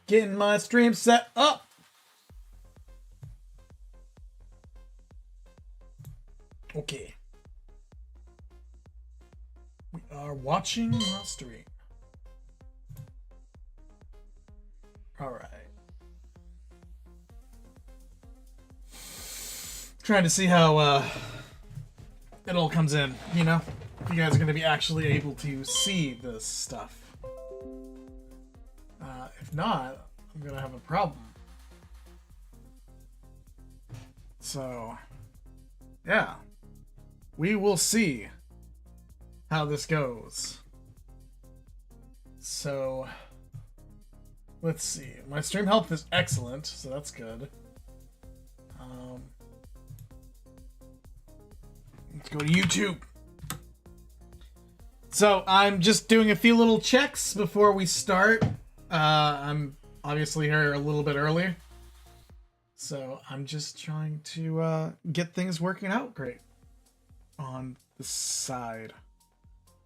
Getting my stream set up. Okay. We are watching the stream. Alright. Trying to see how it all comes in, you know? If you guys are going to be actually able to see this stuff. If not, I'm going to have a problem. So, yeah. We will see how this goes. So, let's see. My stream health is excellent, so that's good. Let's go to YouTube. So, I'm just doing a few little checks before we start. I'm obviously here a little bit early. So, I'm just trying to get things working out great on the side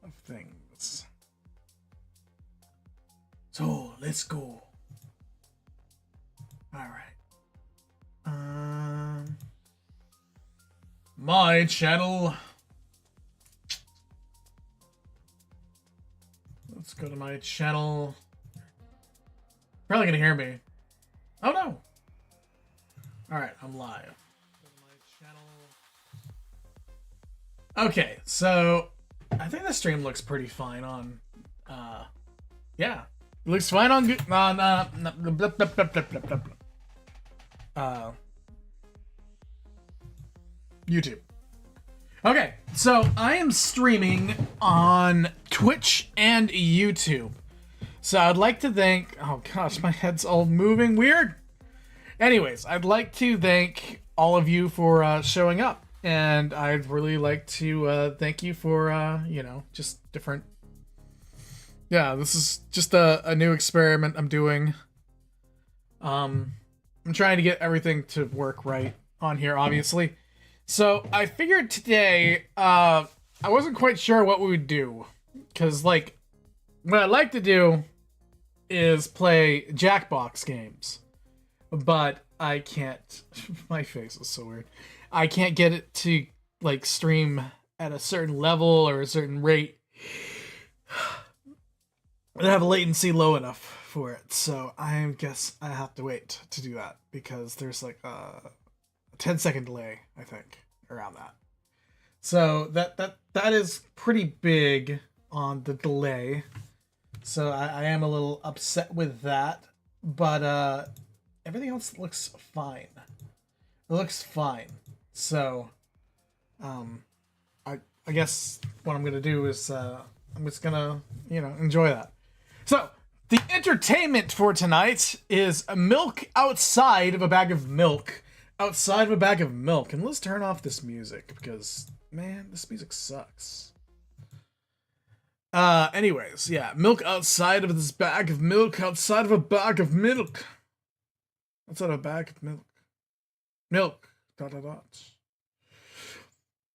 of things. So, let's go. Alright. My channel. Let's go to my channel. Probably gonna hear me. Oh no! Alright, I'm live. Go to my channel. Okay, so I think the stream looks pretty fine on yeah. It looks fine on YouTube. Okay, so I am streaming on Twitch and YouTube. So I'd like to thank... Oh gosh, my head's all moving weird. Anyways, I'd like to thank all of you for showing up. And I'd really like to thank you for, you know, just different... Yeah, this is just a new experiment I'm doing. I'm trying to get everything to work right on here, obviously. So I figured today, I wasn't quite sure what we would do. Because, like, what I'd like to do is play Jackbox games. But I can't... My face is so weird. I can't get it to, like, stream at a certain level or a certain rate. I have a latency low enough for it. So I guess I have to wait to do that. Because there's, like, a 10-second delay, I think, around that. So that is pretty big on the delay. So I am a little upset with that. But everything else looks fine. It looks fine. So I guess what I'm gonna do is I'm just gonna, you know, enjoy that. So the entertainment for tonight is milk outside of a bag of milk. Outside of a bag of milk. And let's turn off this music because, man, this music sucks. Anyways, yeah, milk outside of this bag of milk, outside of a bag of milk. Outside of a bag of milk. Milk. ...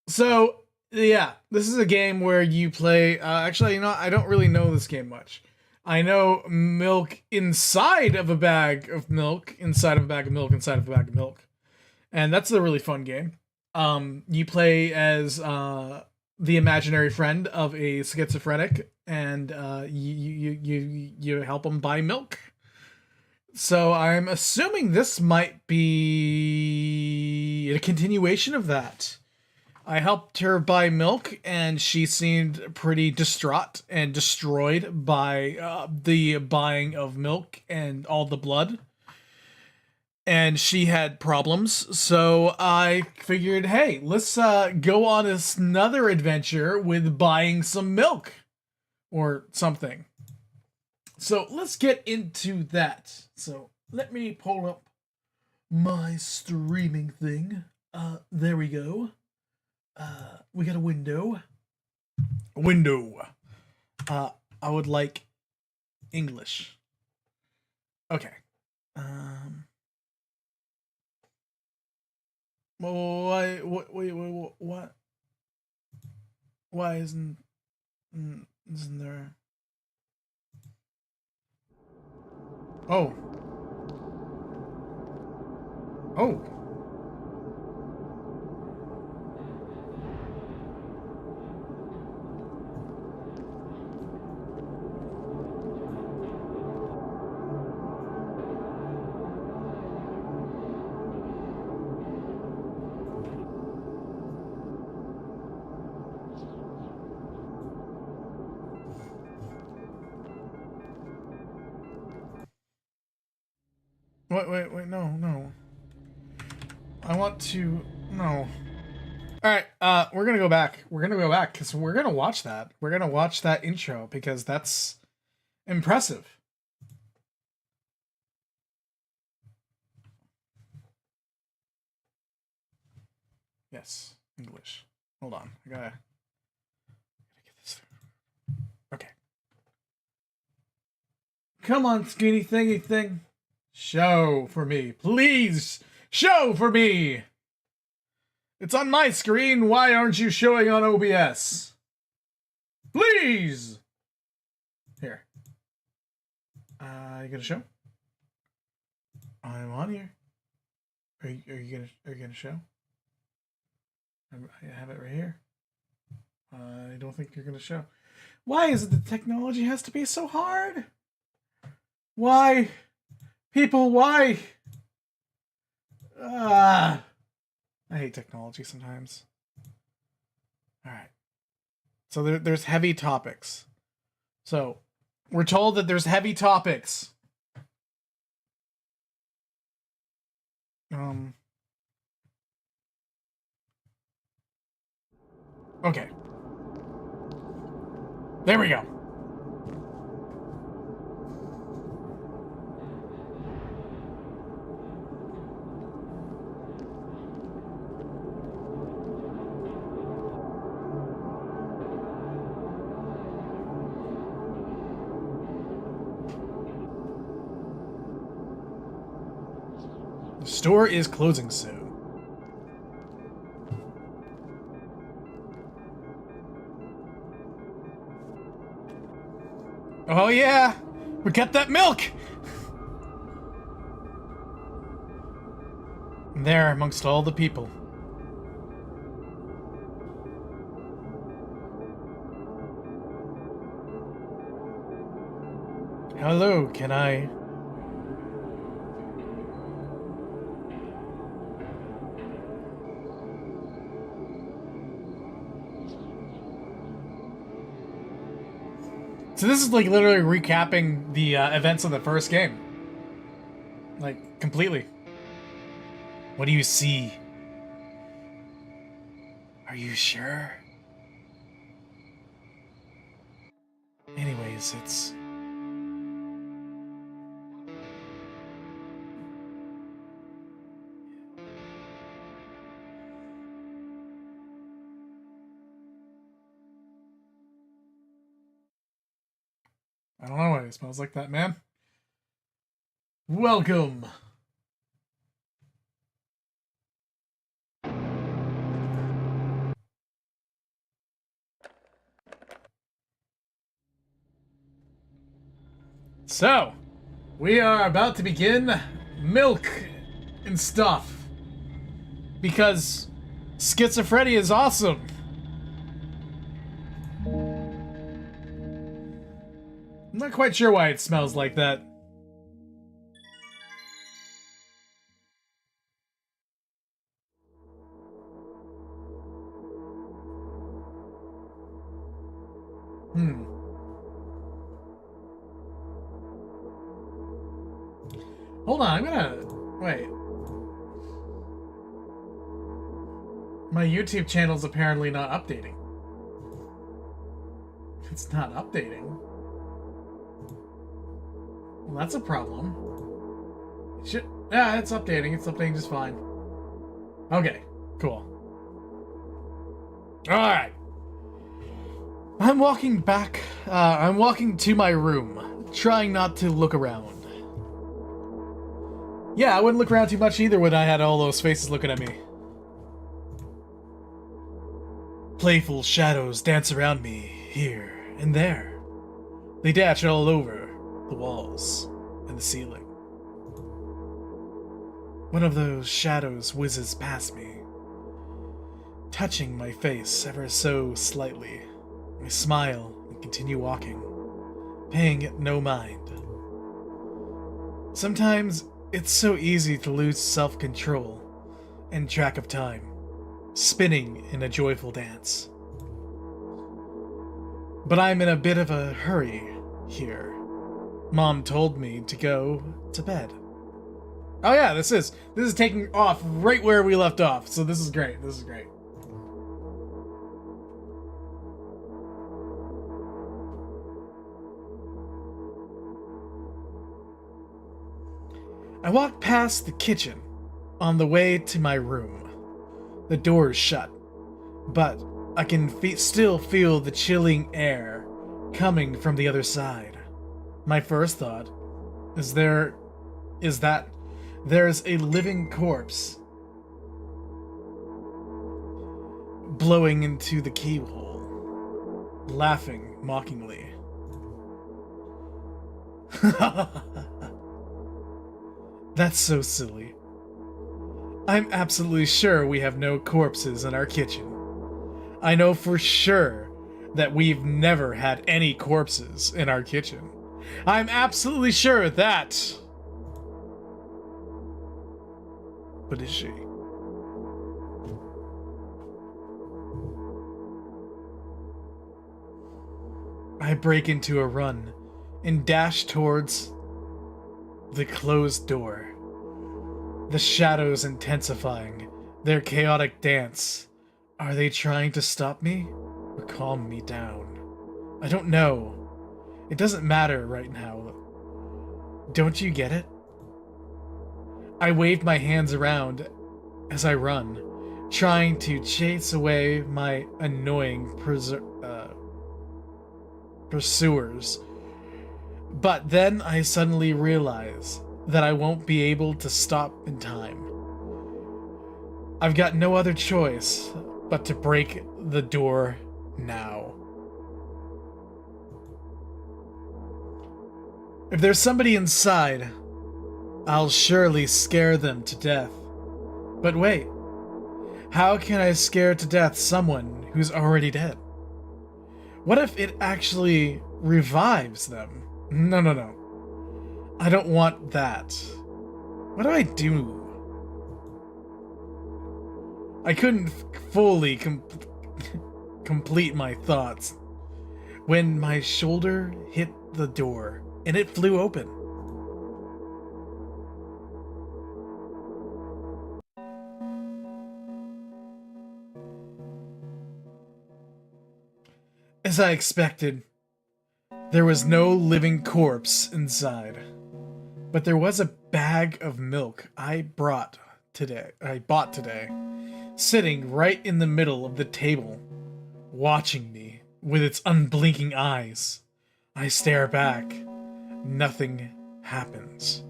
So, yeah, this is a game where you play, actually, you know, I don't really know this game much. I know milk inside of a bag of milk, inside of a bag of milk, inside of a bag of milk. And that's a really fun game. You play as the imaginary friend of a schizophrenic, and you help him buy milk. So I'm assuming this might be a continuation of that. I helped her buy milk, and she seemed pretty distraught and destroyed by the buying of milk and all the blood. And she had problems, so I figured, hey, let's go on another adventure with buying some milk. Or something. So let's get into that. So let me pull up my streaming thing. There we go. We got a window. I would like English. Okay. Why? What? Why isn't there? Oh, Oh. Wait, no. I want to... No. Alright, we're gonna go back. We're gonna go back, because we're gonna watch that. We're gonna watch that intro, because that's impressive. Yes, English. Hold on, I gotta get this through. Okay. Come on, skinny thingy thing. Show for me. Please, show for me! It's on my screen. Why aren't you showing on OBS? Please! Here. You gonna show? I'm on here. Are you gonna show? I have it right here. I don't think you're gonna show. Why is it the technology has to be so hard? Why? People, why? I hate technology sometimes. Alright. So there's heavy topics. So, we're told that there's heavy topics. Okay. There we go. The store is closing soon. Oh yeah! We got that milk! There, amongst all the people. Hello, can I... So this is like literally recapping the events of the first game. Like, completely. What do you see? Are you sure? Anyways, it's... I don't know why it smells like that, man. Welcome! So, we are about to begin milk and stuff. Because schizophrenia is awesome. I'm not quite sure why it smells like that. Hold on, I'm gonna... Wait. My YouTube channel's apparently not updating. It's not updating. Well, that's a problem. Yeah, it's updating. It's updating just fine. Okay, cool. Alright. I'm walking back. I'm walking to my room, trying not to look around. Yeah, I wouldn't look around too much either when I had all those faces looking at me. Playful shadows dance around me, here and there. They dash all over the walls and the ceiling. One of those shadows whizzes past me, touching my face ever so slightly. I smile and continue walking, paying it no mind. Sometimes it's so easy to lose self-control and track of time, spinning in a joyful dance. But I'm in a bit of a hurry here. Mom told me to go to bed. Oh yeah, this is taking off right where we left off, so this is great. This is great. I walk past the kitchen on the way to my room. The door is shut, but I can still feel the chilling air coming from the other side. My first thought is that there's a living corpse blowing into the keyhole, laughing mockingly. That's so silly. I'm absolutely sure we have no corpses in our kitchen. I know for sure that we've never had any corpses in our kitchen. I'm absolutely sure of that. But is she? I break into a run and dash towards the closed door. The shadows intensifying their chaotic dance. Are they trying to stop me or calm me down? I don't know. It doesn't matter right now. Don't you get it? I wave my hands around as I run, trying to chase away my annoying pursuers. But then I suddenly realize that I won't be able to stop in time. I've got no other choice but to break the door now. If there's somebody inside, I'll surely scare them to death. But wait, how can I scare to death someone who's already dead? What if it actually revives them? No. I don't want that. What do I do? I couldn't fully complete my thoughts when my shoulder hit the door and it flew open. As I expected, there was no living corpse inside, but there was a bag of milk I bought today, sitting right in the middle of the table, watching me with its unblinking eyes. I stare back. Nothing happens.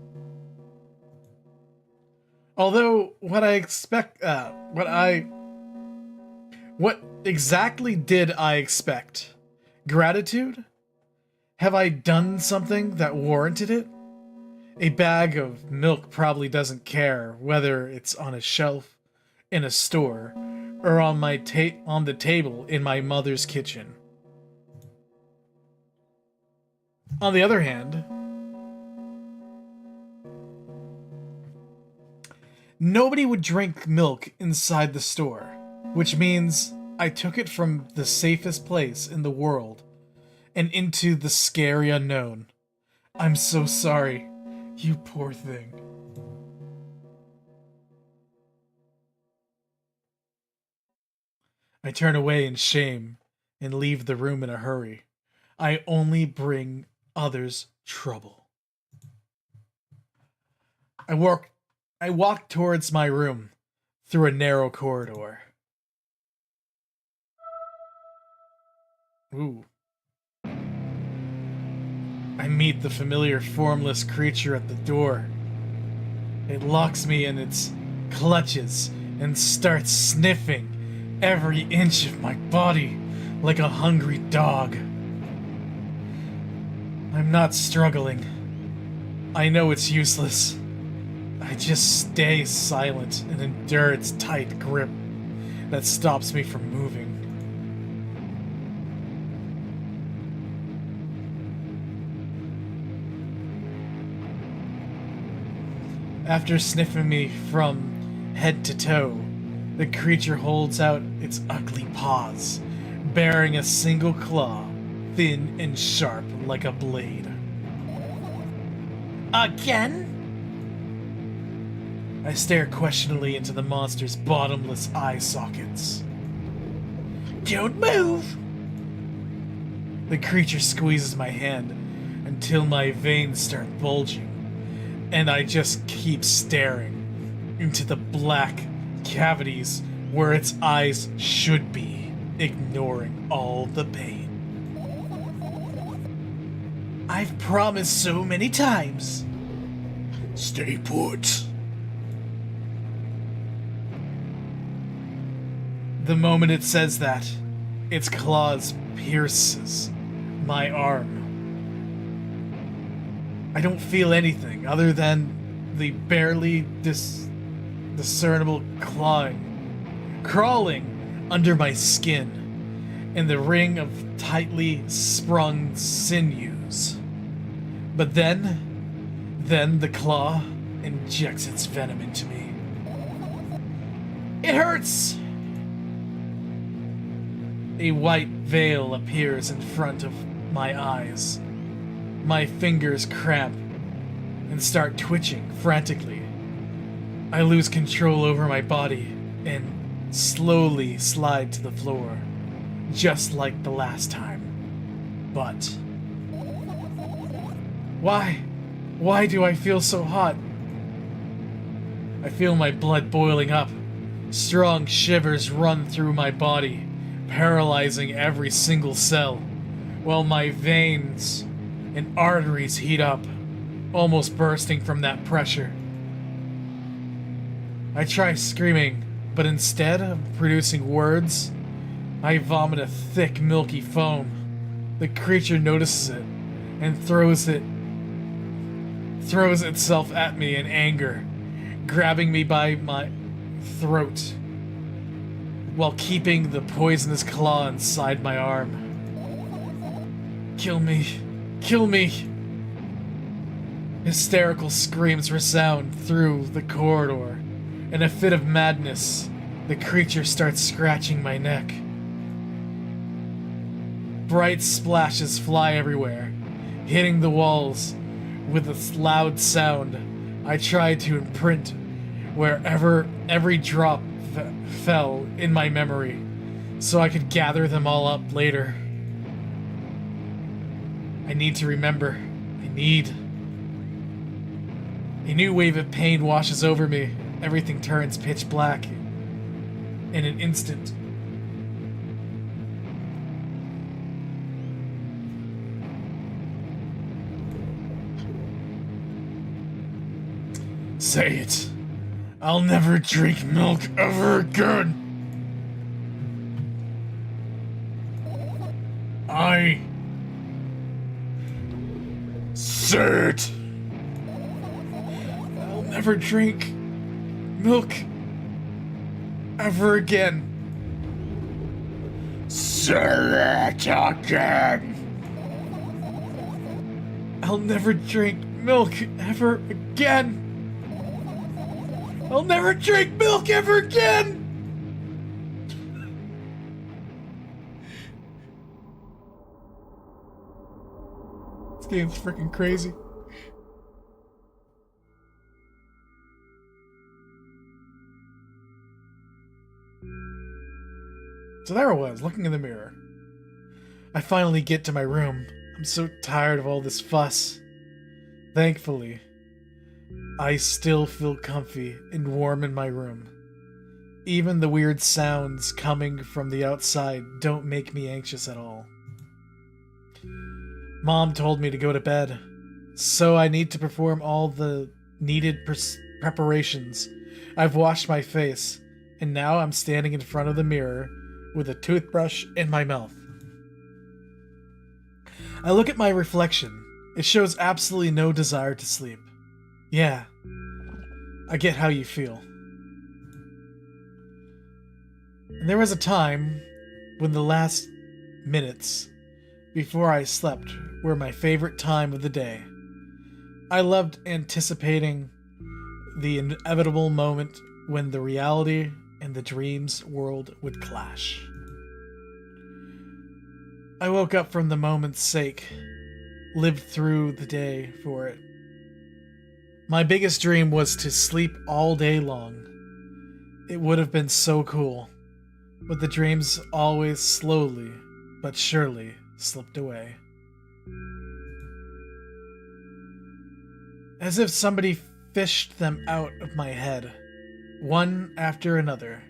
Although what exactly did I expect? Gratitude? Have I done something that warranted it? A bag of milk probably doesn't care whether it's on a shelf in a store or on the table in my mother's kitchen. On the other hand, nobody would drink milk inside the store, which means I took it from the safest place in the world and into the scary unknown. I'm so sorry, you poor thing. I turn away in shame and leave the room in a hurry. I only bring others trouble. I walk towards my room through a narrow corridor. Ooh. I meet the familiar formless creature at the door. It locks me in its clutches and starts sniffing every inch of my body like a hungry dog. I'm not struggling. I know it's useless. I just stay silent and endure its tight grip that stops me from moving. After sniffing me from head to toe, the creature holds out its ugly paws, bearing a single claw, thin and sharp like a blade. Again? I stare questioningly into the monster's bottomless eye sockets. Don't move! The creature squeezes my hand until my veins start bulging, and I just keep staring into the black cavities where its eyes should be, ignoring all the pain. I've promised so many times. Stay put. The moment it says that, its claws pierces my arm. I don't feel anything other than the barely discernible crawling under my skin in the ring of tightly sprung sinews. But then the claw injects its venom into me. It hurts! A white veil appears in front of my eyes. My fingers cramp and start twitching frantically. I lose control over my body and slowly slide to the floor, just like the last time. But why do I feel so hot? I feel my blood boiling up. Strong shivers run through my body, paralyzing every single cell, while my veins and arteries heat up, almost bursting from that pressure. I try screaming, but instead of producing words, I vomit a thick, milky foam. The creature notices it and throws itself at me in anger, grabbing me by my throat while keeping the poisonous claw inside my arm. Kill me. Kill me! Hysterical screams resound through the corridor. In a fit of madness, the creature starts scratching my neck. Bright splashes fly everywhere, hitting the walls with a loud sound. I try to imprint wherever every drop fell in my memory, so I could gather them all up later. I need to remember. A new wave of pain washes over me. Everything turns pitch black in an instant. Say it. I'll never drink milk ever again. Say it. I'll never drink milk ever again. Say it again. I'll never drink milk ever again. I'll never drink milk ever again! This game's freaking crazy. So there I was, looking in the mirror. I finally get to my room. I'm so tired of all this fuss. Thankfully, I still feel comfy and warm in my room. Even the weird sounds coming from the outside don't make me anxious at all. Mom told me to go to bed, so I need to perform all the needed preparations. I've washed my face, and now I'm standing in front of the mirror with a toothbrush in my mouth. I look at my reflection. It shows absolutely no desire to sleep. Yeah, I get how you feel. And there was a time when the last minutes before I slept were my favorite time of the day. I loved anticipating the inevitable moment when the reality and the dream's world would clash. I woke up from the moment's sake, lived through the day for it. My biggest dream was to sleep all day long. It would have been so cool, but the dreams always slowly but surely slipped away. As if somebody fished them out of my head, one after another,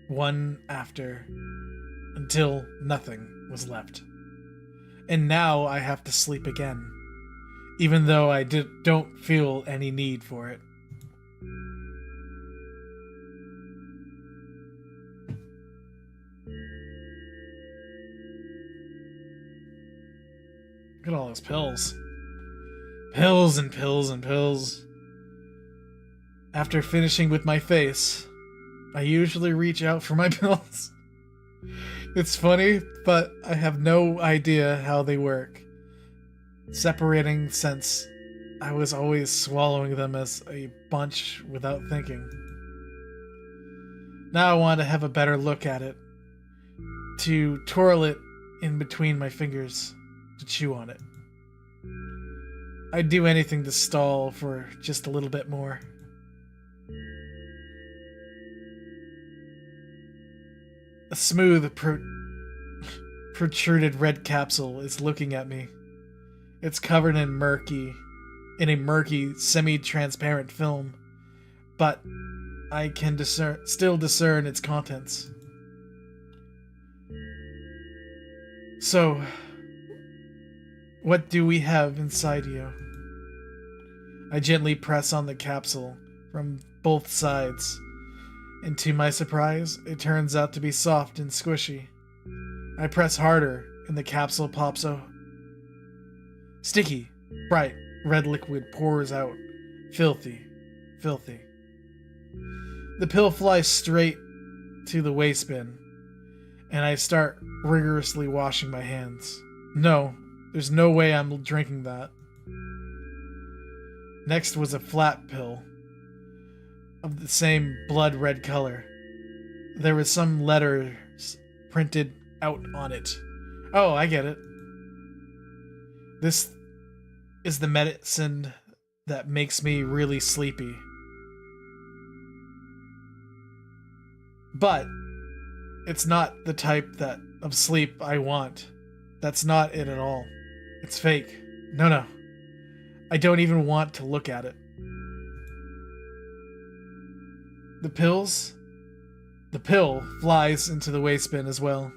one after, until nothing was left. And now I have to sleep again, even though I don't feel any need for it. Look at all those pills. Pills and pills and pills. After finishing with my face, I usually reach out for my pills. It's funny, but I have no idea how they work. Separating since I was always swallowing them as a bunch without thinking. Now I want to have a better look at it. To twirl it in between my fingers. To chew on it. I'd do anything to stall for just a little bit more. A smooth, protruded red capsule is looking at me. It's covered in a murky, semi-transparent film, but I can still discern its contents. So, what do we have inside you? I gently press on the capsule from both sides, and to my surprise, it turns out to be soft and squishy. I press harder, and the capsule pops out. Sticky, bright, red liquid pours out. Filthy, filthy. The pill flies straight to the waste bin, and I start rigorously washing my hands. No, there's no way I'm drinking that. Next was a flat pill of the same blood red color. There was some letters printed out on it. Oh, I get it. This is the medicine that makes me really sleepy. But it's not the type of sleep I want. That's not it at all. It's fake. No. I don't even want to look at it. The pill flies into the waste bin as well.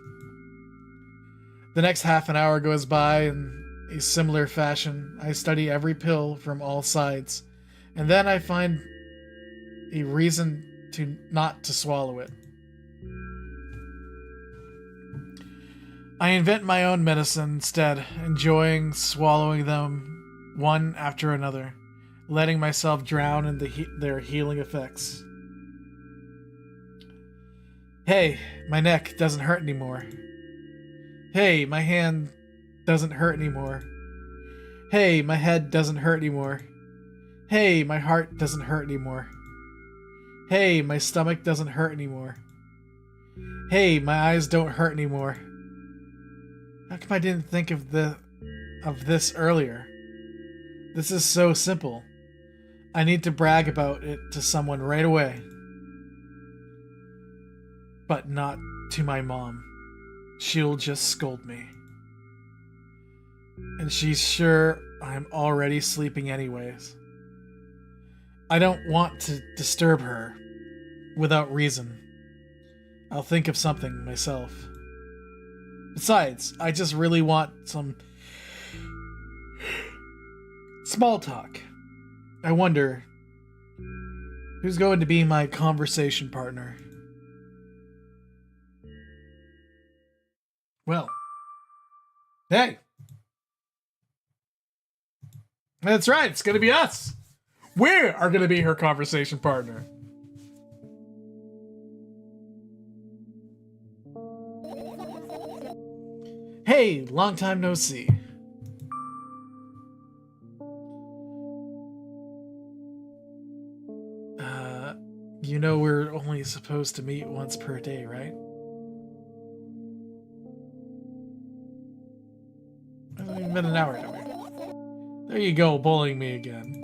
The next half an hour goes by in a similar fashion. I study every pill from all sides, and then I find a reason not to swallow it. I invent my own medicine instead, enjoying swallowing them one after another, letting myself drown in their healing effects. Hey, my neck doesn't hurt anymore. Hey, my hand doesn't hurt anymore. Hey, my head doesn't hurt anymore. Hey, my heart doesn't hurt anymore. Hey, my stomach doesn't hurt anymore. Hey, my eyes don't hurt anymore. How come I didn't think of this earlier? This is so simple. I need to brag about it to someone right away. But not to my mom. She'll just scold me. And she's sure I'm already sleeping anyways. I don't want to disturb her without reason. I'll think of something myself. Besides, I just really want some small talk. I wonder who's going to be my conversation partner. Well, hey. That's right, it's going to be us. We are going to be her conversation partner. Hey, long time no see. You know we're only supposed to meet once per day, right? It hasn't even been an hour, have we? There you go, bullying me again.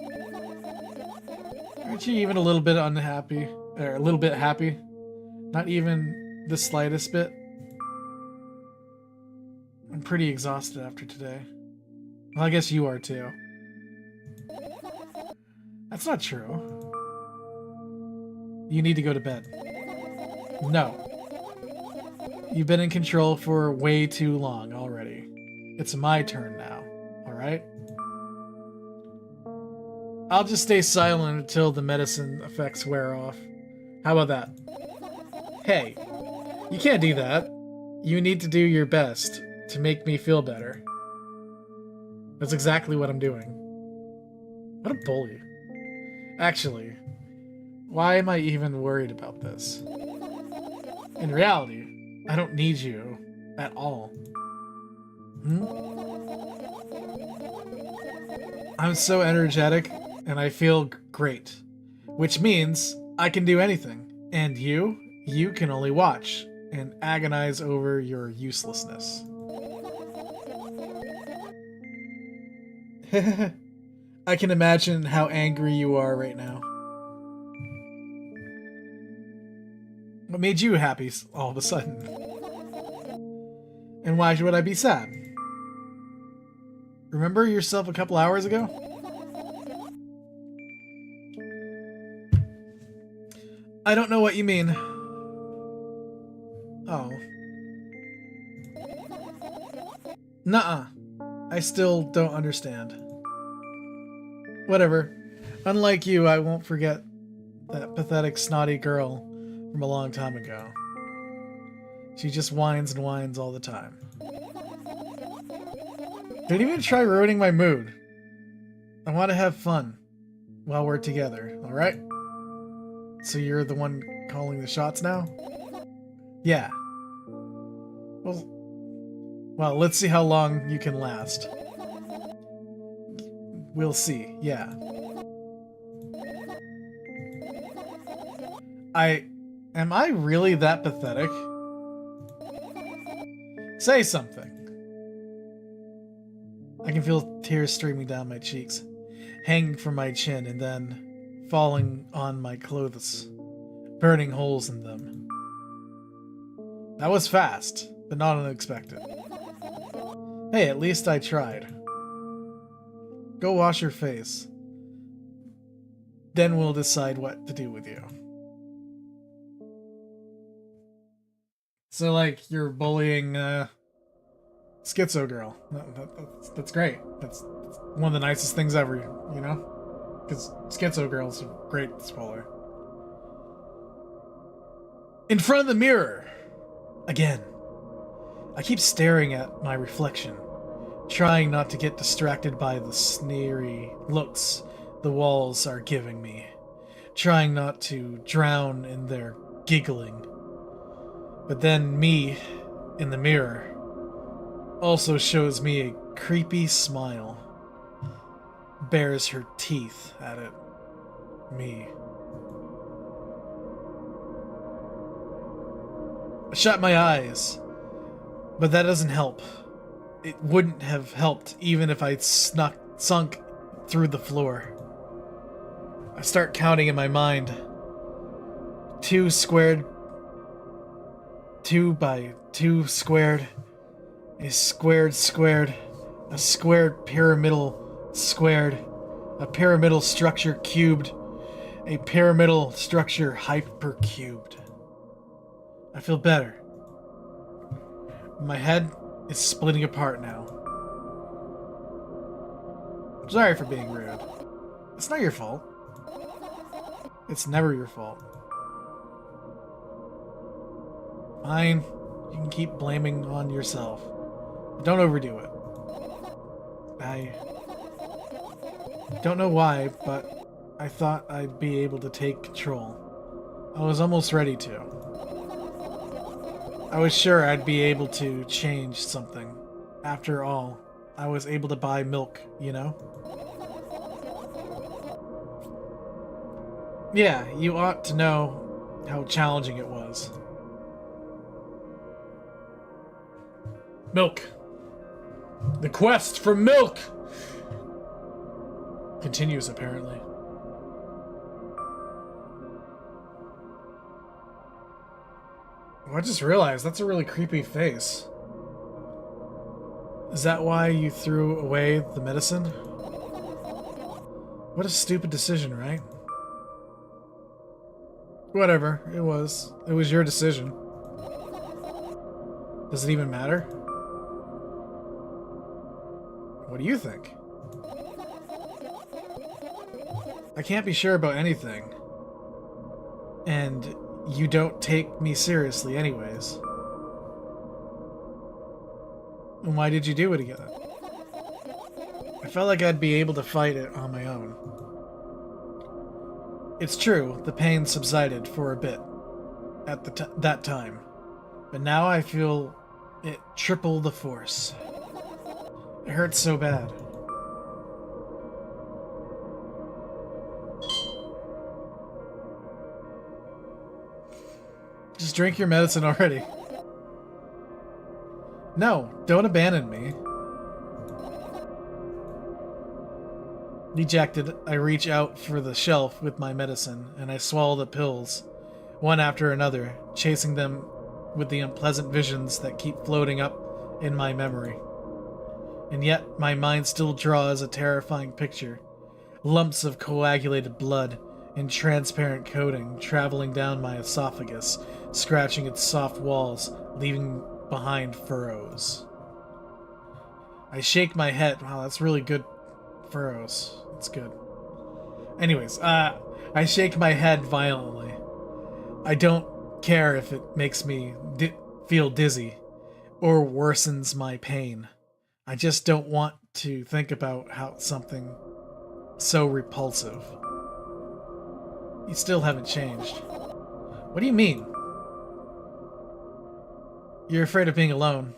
Aren't you even a little bit unhappy? Or a little bit happy? Not even the slightest bit? I'm pretty exhausted after today. Well, I guess you are too. That's not true. You need to go to bed. No. You've been in control for way too long already. It's my turn now, alright? I'll just stay silent until the medicine effects wear off. How about that? Hey, you can't do that. You need to do your best to make me feel better. That's exactly what I'm doing. What a bully. Actually, why am I even worried about this? In reality, I don't need you at all. I'm so energetic and I feel great, which means I can do anything. And you can only watch and agonize over your uselessness. I can imagine how angry you are right now. What made you happy all of a sudden? And why would I be sad? Remember yourself a couple hours ago? I don't know what you mean. Oh. Nuh-uh. I still don't understand. Whatever. Unlike you, I won't forget that pathetic, snotty girl from a long time ago. She just whines and whines all the time. Don't even try ruining my mood. I want to have fun while we're together, alright? So you're the one calling the shots now? Yeah. Well, let's see how long you can last. We'll see, yeah. Am I really that pathetic? Say something. I can feel tears streaming down my cheeks, hanging from my chin and then falling on my clothes, burning holes in them. That was fast, but not unexpected. Hey, at least I tried. Go wash your face. Then we'll decide what to do with you. So, like, you're bullying, Schizo Girl. That's great. That's one of the nicest things ever, you know? Because Schizo Girl's a great spoiler. In front of the mirror! Again. I keep staring at my reflection, trying not to get distracted by the sneery looks the walls are giving me, trying not to drown in their giggling. But then me, in the mirror, also shows me a creepy smile, bares her teeth at it. Me. I shut my eyes, but that doesn't help. It wouldn't have helped even if I'd sunk through the floor. I start counting in my mind. 2 squared, 2 by 2 squared, a squared squared, a squared pyramidal squared, a pyramidal structure cubed, a pyramidal structure hypercubed. I feel better. My head is splitting apart now. I'm sorry for being rude. It's not your fault. It's never your fault. Fine. You can keep blaming on yourself. But don't overdo it. I don't know why, but I thought I'd be able to take control. I was almost ready to. I was sure I'd be able to change something. After all, I was able to buy milk, you know? Yeah, you ought to know how challenging it was. Milk. The quest for milk continues, apparently. Oh, I just realized that's a really creepy face. Is that why you threw away the medicine? What a stupid decision, right? Whatever, it was. It was your decision. Does it even matter? What do you think? I can't be sure about anything. And you don't take me seriously anyways. And why did you do it again? I felt like I'd be able to fight it on my own. It's true, the pain subsided for a bit at that time. But now I feel it triple the force. It hurts so bad. Just drink your medicine already. No, don't abandon me. Dejected, I reach out for the shelf with my medicine, and I swallow the pills, one after another, chasing them with the unpleasant visions that keep floating up in my memory. And yet, my mind still draws a terrifying picture. Lumps of coagulated blood in transparent coating traveling down my esophagus, scratching its soft walls, leaving behind furrows. I shake my head. Wow, that's really good furrows. That's good. Anyways, I shake my head violently. I don't care if it makes me feel dizzy or worsens my pain. I just don't want to think about how something so repulsive. You still haven't changed. What do you mean? You're afraid of being alone.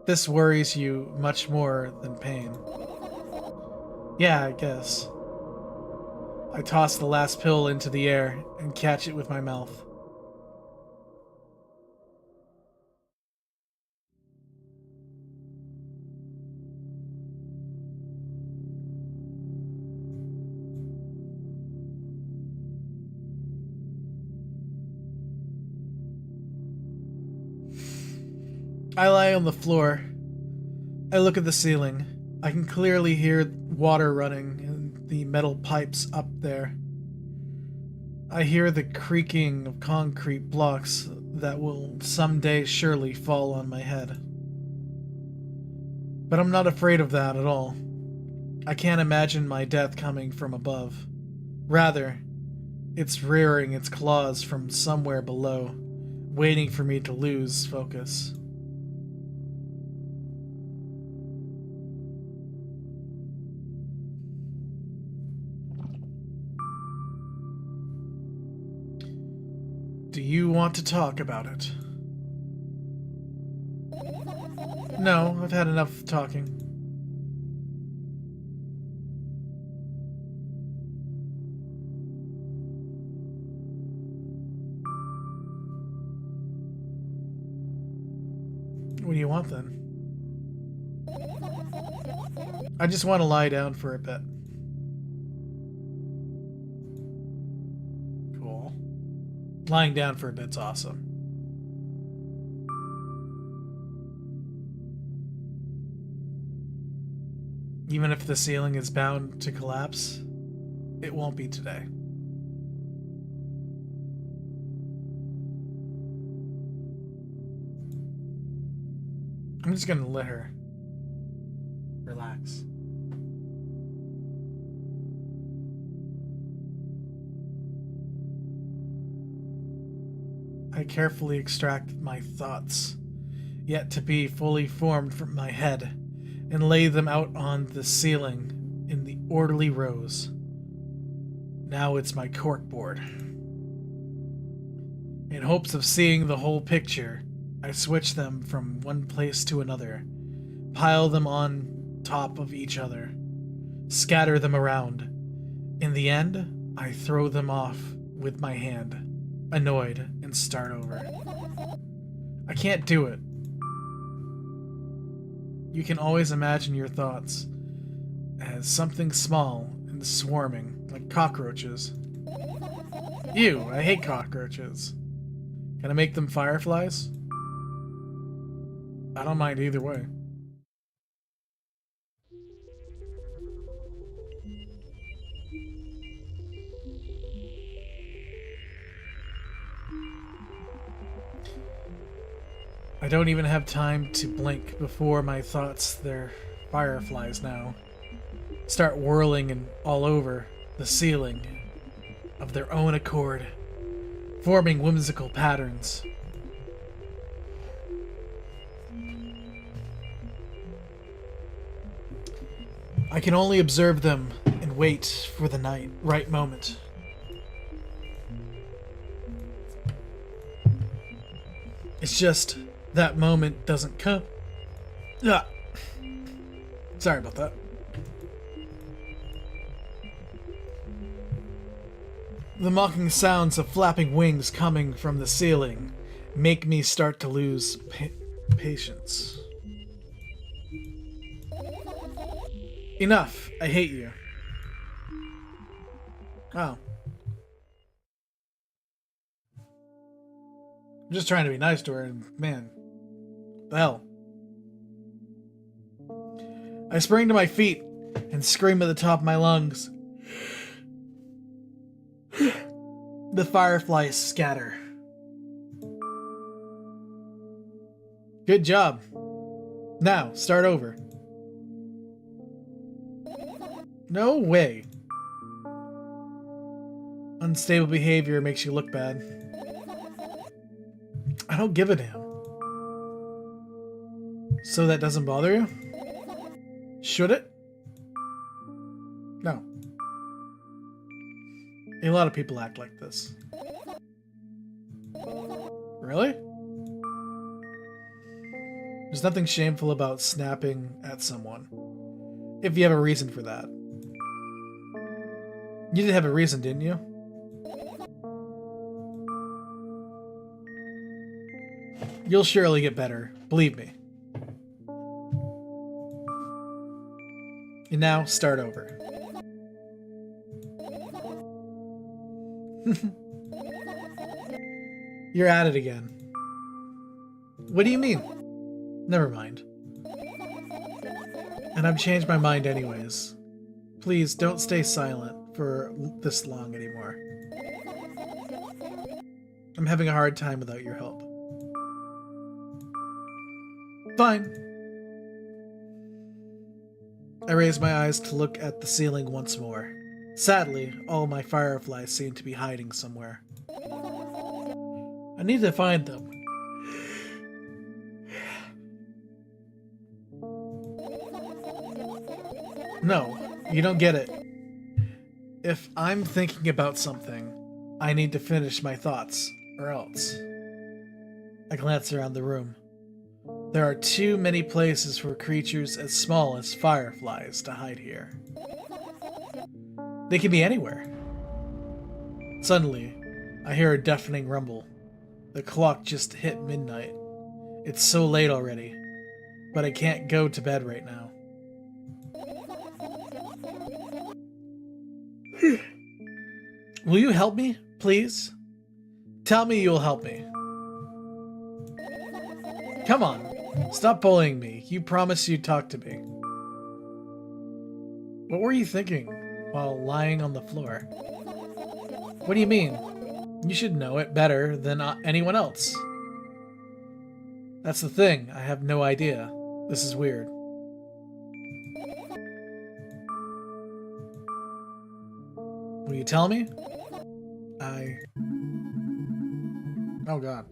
This worries you much more than pain. Yeah, I guess. I toss the last pill into the air and catch it with my mouth. I lie on the floor. I look at the ceiling. I can clearly hear water running in the metal pipes up there. I hear the creaking of concrete blocks that will someday surely fall on my head. But I'm not afraid of that at all. I can't imagine my death coming from above. Rather, it's rearing its claws from somewhere below, waiting for me to lose focus. Do you want to talk about it? No, I've had enough talking. What do you want then? I just want to lie down for a bit. Cool. Lying down for a bit's awesome. Even if the ceiling is bound to collapse, it won't be today. I'm just gonna let her relax. I carefully extract my thoughts, yet to be fully formed from my head, and lay them out on the ceiling in the orderly rows. Now it's my corkboard. In hopes of seeing the whole picture, I switch them from one place to another, pile them on top of each other, scatter them around. In the end, I throw them off with my hand, annoyed, and start over. I can't do it. You can always imagine your thoughts as something small and swarming, like cockroaches. Ew, I hate cockroaches. Can I make them fireflies? I don't mind either way. I don't even have time to blink before my thoughts, they're fireflies now, start whirling and all over the ceiling of their own accord, forming whimsical patterns. I can only observe them and wait for the right moment. It's just that moment doesn't come. Ah. Sorry about that. The mocking sounds of flapping wings coming from the ceiling make me start to lose patience. Enough. I hate you. Oh. I'm just trying to be nice to her, and man, the hell. I spring to my feet and scream at the top of my lungs. The fireflies scatter. Good job. Now, start over. No way. Unstable behavior makes you look bad. I don't give a damn. So that doesn't bother you? Should it? No. A lot of people act like this. Really? There's nothing shameful about snapping at someone, if you have a reason for that. You did have a reason, didn't you? You'll surely get better, believe me. And now, start over. You're at it again. What do you mean? Never mind. And I've changed my mind anyways. Please, don't stay silent for this long anymore. I'm having a hard time without your help. Fine. I raise my eyes to look at the ceiling once more. Sadly, all my fireflies seem to be hiding somewhere. I need to find them. No, you don't get it. If I'm thinking about something, I need to finish my thoughts, or else. I glance around the room. There are too many places for creatures as small as fireflies to hide here. They can be anywhere. Suddenly, I hear a deafening rumble. The clock just hit midnight. It's so late already, but I can't go to bed right now. Will you help me, please? Tell me you'll help me. Come on, stop bullying me. You promised you'd talk to me. What were you thinking while lying on the floor? What do you mean? You should know it better than anyone else. That's the thing, I have no idea. This is weird. Will you tell me? Oh god.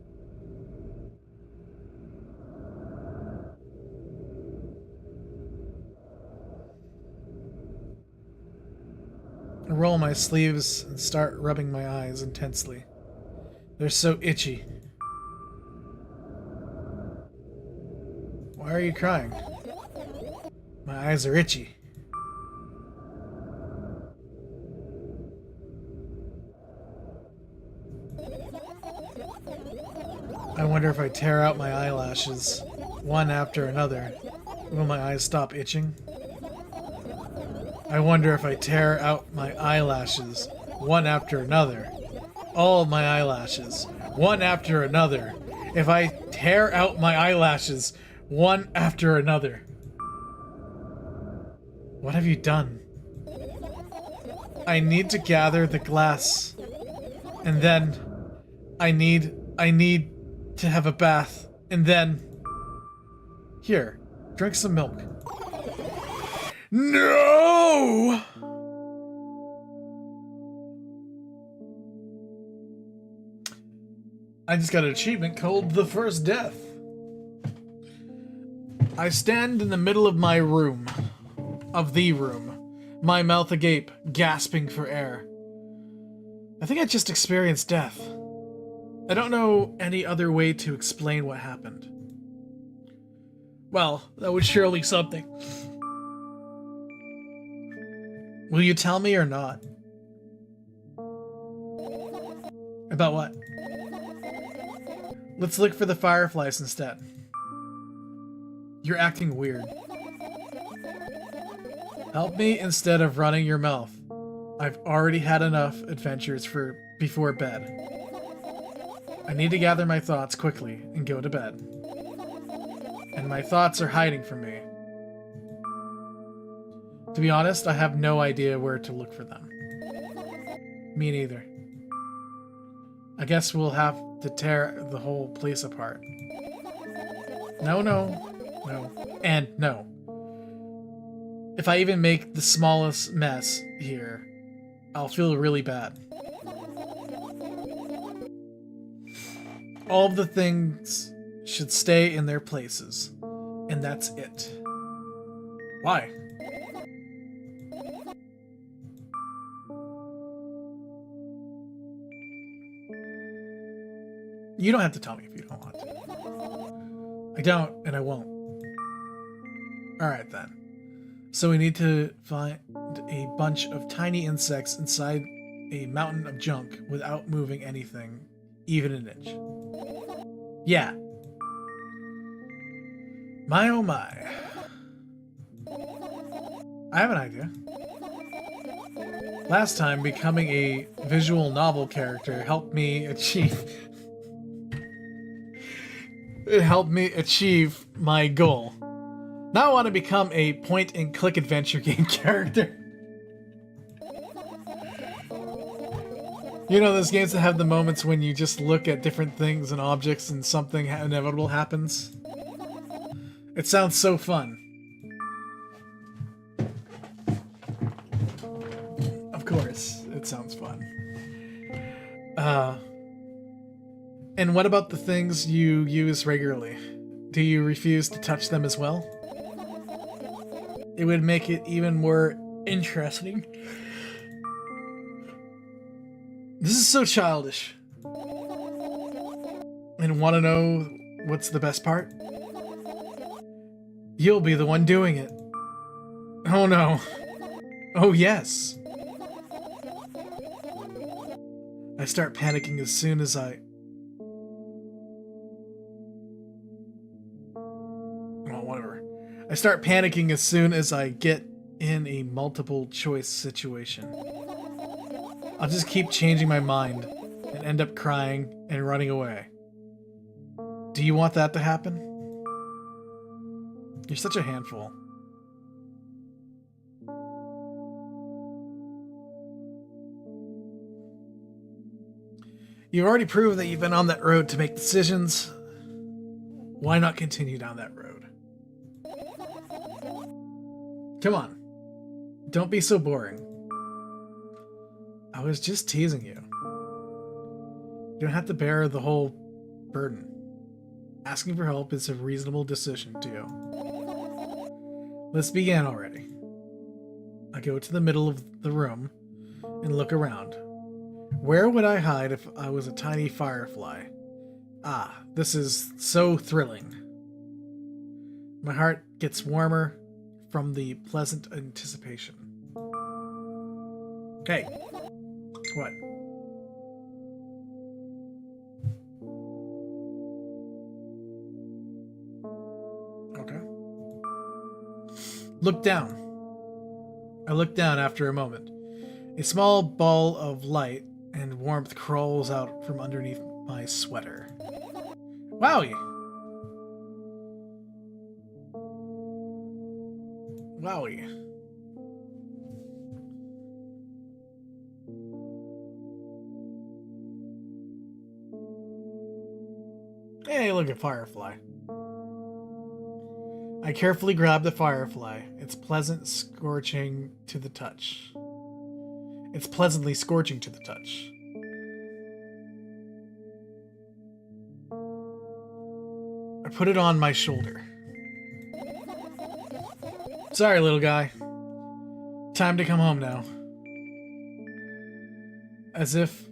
I roll my sleeves and start rubbing my eyes intensely. They're so itchy. Why are you crying? My eyes are itchy. I wonder if I tear out my eyelashes, one after another, will my eyes stop itching? I wonder if I tear out my eyelashes, one after another, all of my eyelashes, one after another, if I tear out my eyelashes, one after another. What have you done? I need to gather the glass, and then I need to have a bath, and then... Here, drink some milk. No! I just got an achievement called The First Death. I stand in the middle of my room. Of the room. My mouth agape, gasping for air. I think I just experienced death. I don't know any other way to explain what happened. Well, that was surely something. Will you tell me or not? About what? Let's look for the fireflies instead. You're acting weird. Help me instead of running your mouth. I've already had enough adventures for before bed. I need to gather my thoughts quickly and go to bed. And my thoughts are hiding from me. To be honest, I have no idea where to look for them. Me neither. I guess we'll have to tear the whole place apart. No, and no. If I even make the smallest mess here, I'll feel really bad. All of the things should stay in their places, and that's it. Why? You don't have to tell me if you don't want to. I don't, and I won't. Alright then. So we need to find a bunch of tiny insects inside a mountain of junk without moving anything, even an inch. Yeah. My oh my. I have an idea. Last time, becoming a visual novel character helped me achieve... It helped me achieve my goal. Now I want to become a point-and-click adventure game character. You know those games that have the moments when you just look at different things and objects and something inevitable happens? It sounds so fun. Of course, it sounds fun. And what about the things you use regularly? Do you refuse to touch them as well? It would make it even more interesting. This is so childish. And want to know what's the best part? You'll be the one doing it. Oh no. Oh yes. I start panicking as soon as I... Oh, whatever. I start panicking as soon as I get in a multiple choice situation. I'll just keep changing my mind and end up crying and running away. Do you want that to happen? You're such a handful. You've already proved that you've been on that road to make decisions. Why not continue down that road? Come on. Don't be so boring. I was just teasing you. You don't have to bear the whole burden. Asking for help is a reasonable decision, too. Let's begin already. I go to the middle of the room, and look around. Where would I hide if I was a tiny firefly? Ah, this is so thrilling. My heart gets warmer from the pleasant anticipation. Hey. What? Okay. Look down. I look down after a moment. A small ball of light and warmth crawls out from underneath my sweater. Wowie! Wowie. Hey, look at Firefly. I carefully grab the firefly. It's pleasant, scorching to the touch. It's pleasantly scorching to the touch. I put it on my shoulder. Sorry, little guy. Time to come home now. As if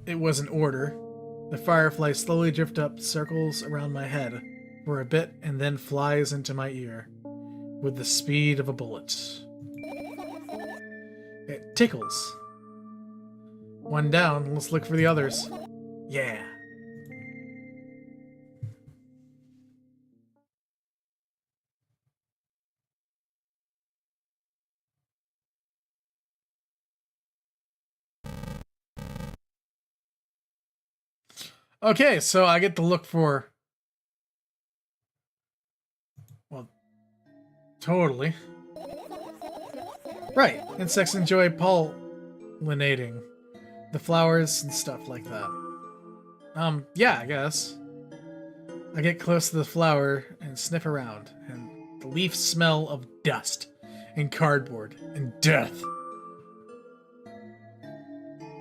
it was an order, the firefly slowly drifts up, circles around my head for a bit, and then flies into my ear with the speed of a bullet. It tickles. One down, let's look for the others. Yeah. Okay, so I get to look for... Well, totally. Right, insects enjoy pollinating the flowers and stuff like that. Yeah, I guess. I get close to the flower and sniff around, and the leaves smell of dust and cardboard and death.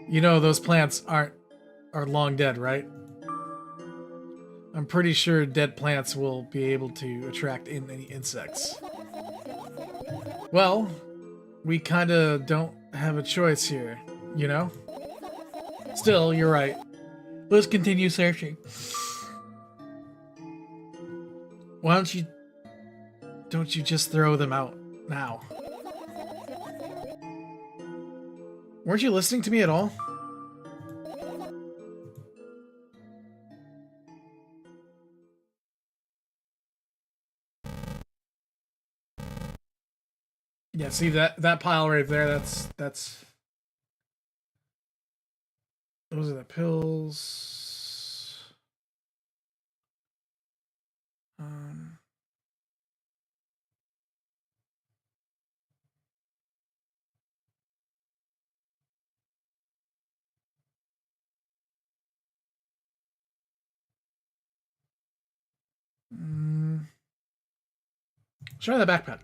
You know those plants are long dead, right? I'm pretty sure dead plants will be able to attract in any insects. Well, we kinda don't have a choice here, you know? Still, you're right. Let's continue searching. Why don't you just throw them out now? Weren't you listening to me at all? Yeah, see that pile right there, that's those are the pills. Try the backpack.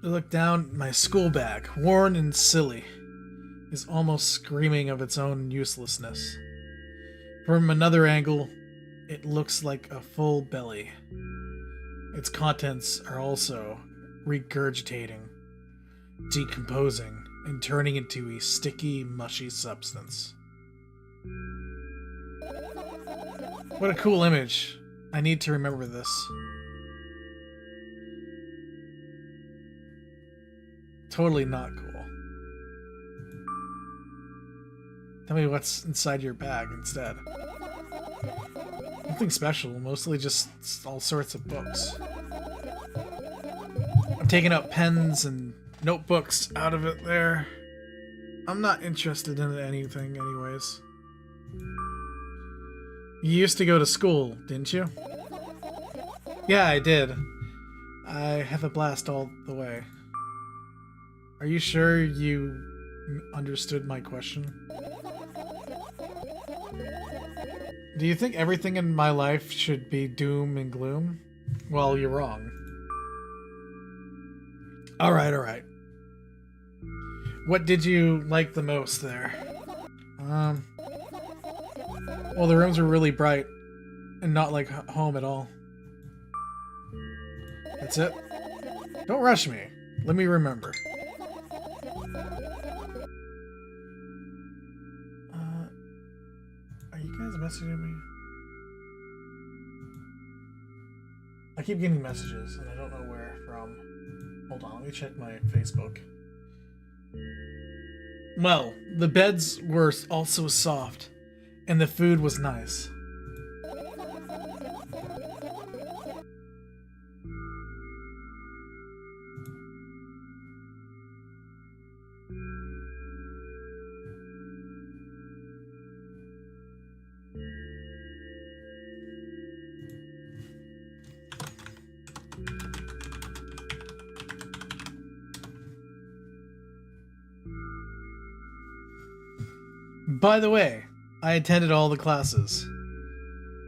I look down my school bag, worn and silly, is almost screaming of its own uselessness. From another angle, it looks like a full belly. Its contents are also regurgitating, decomposing, and turning into a sticky, mushy substance. What a cool image. I need to remember this. Totally not cool. Tell me what's inside your bag instead. Nothing special, mostly just all sorts of books. I'm taking out pens and notebooks out of it there. I'm not interested in anything anyways. You used to go to school, didn't you? Yeah, I did. I have a blast all the way. Are you sure you understood my question? Do you think everything in my life should be doom and gloom? Well, you're wrong. Alright. What did you like the most there? Well, the rooms were really bright and not like home at all. That's it? Don't rush me. Let me remember. messaging me? I keep getting messages, and I don't know where from. Hold on, let me check my Facebook. Well, the beds were also soft, and the food was nice. By the way, I attended all the classes.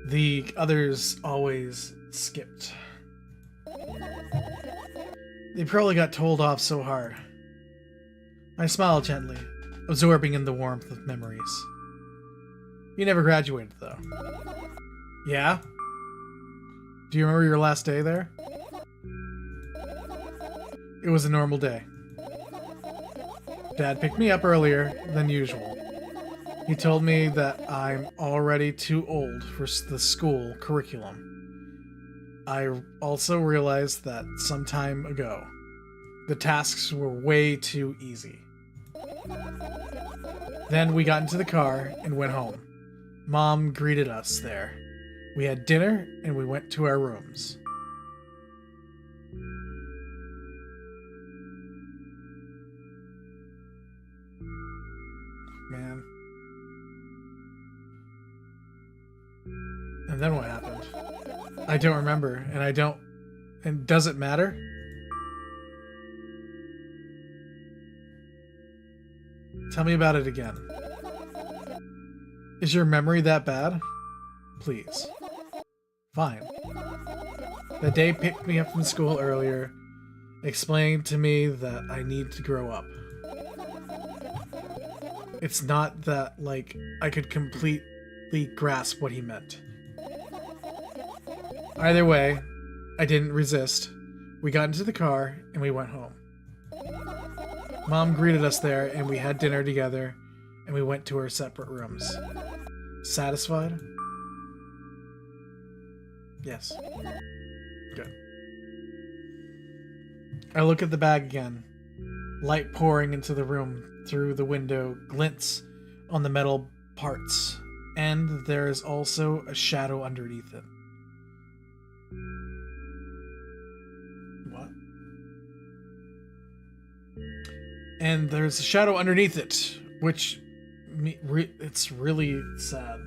The others always skipped. They probably got told off so hard. I smiled gently, absorbing in the warmth of memories. You never graduated, though. Yeah? Do you remember your last day there? It was a normal day. Dad picked me up earlier than usual. He told me that I'm already too old for the school curriculum. I also realized that some time ago, the tasks were way too easy. Then we got into the car and went home. Mom greeted us there. We had dinner and we went to our rooms. Man. And then what happened? I don't remember, and I don't... And does it matter? Tell me about it again. Is your memory that bad? Please. Fine. The day picked me up from school earlier, explained to me that I need to grow up. It's not that, like, I could completely grasp what he meant. Either way, I didn't resist. We got into the car and we went home. Mom greeted us there and we had dinner together and we went to our separate rooms. Satisfied? Yes. Good. I look at the bag again. Light pouring into the room through the window glints on the metal parts, and there is also a shadow underneath it. What? And there's a shadow underneath it, which it's really sad.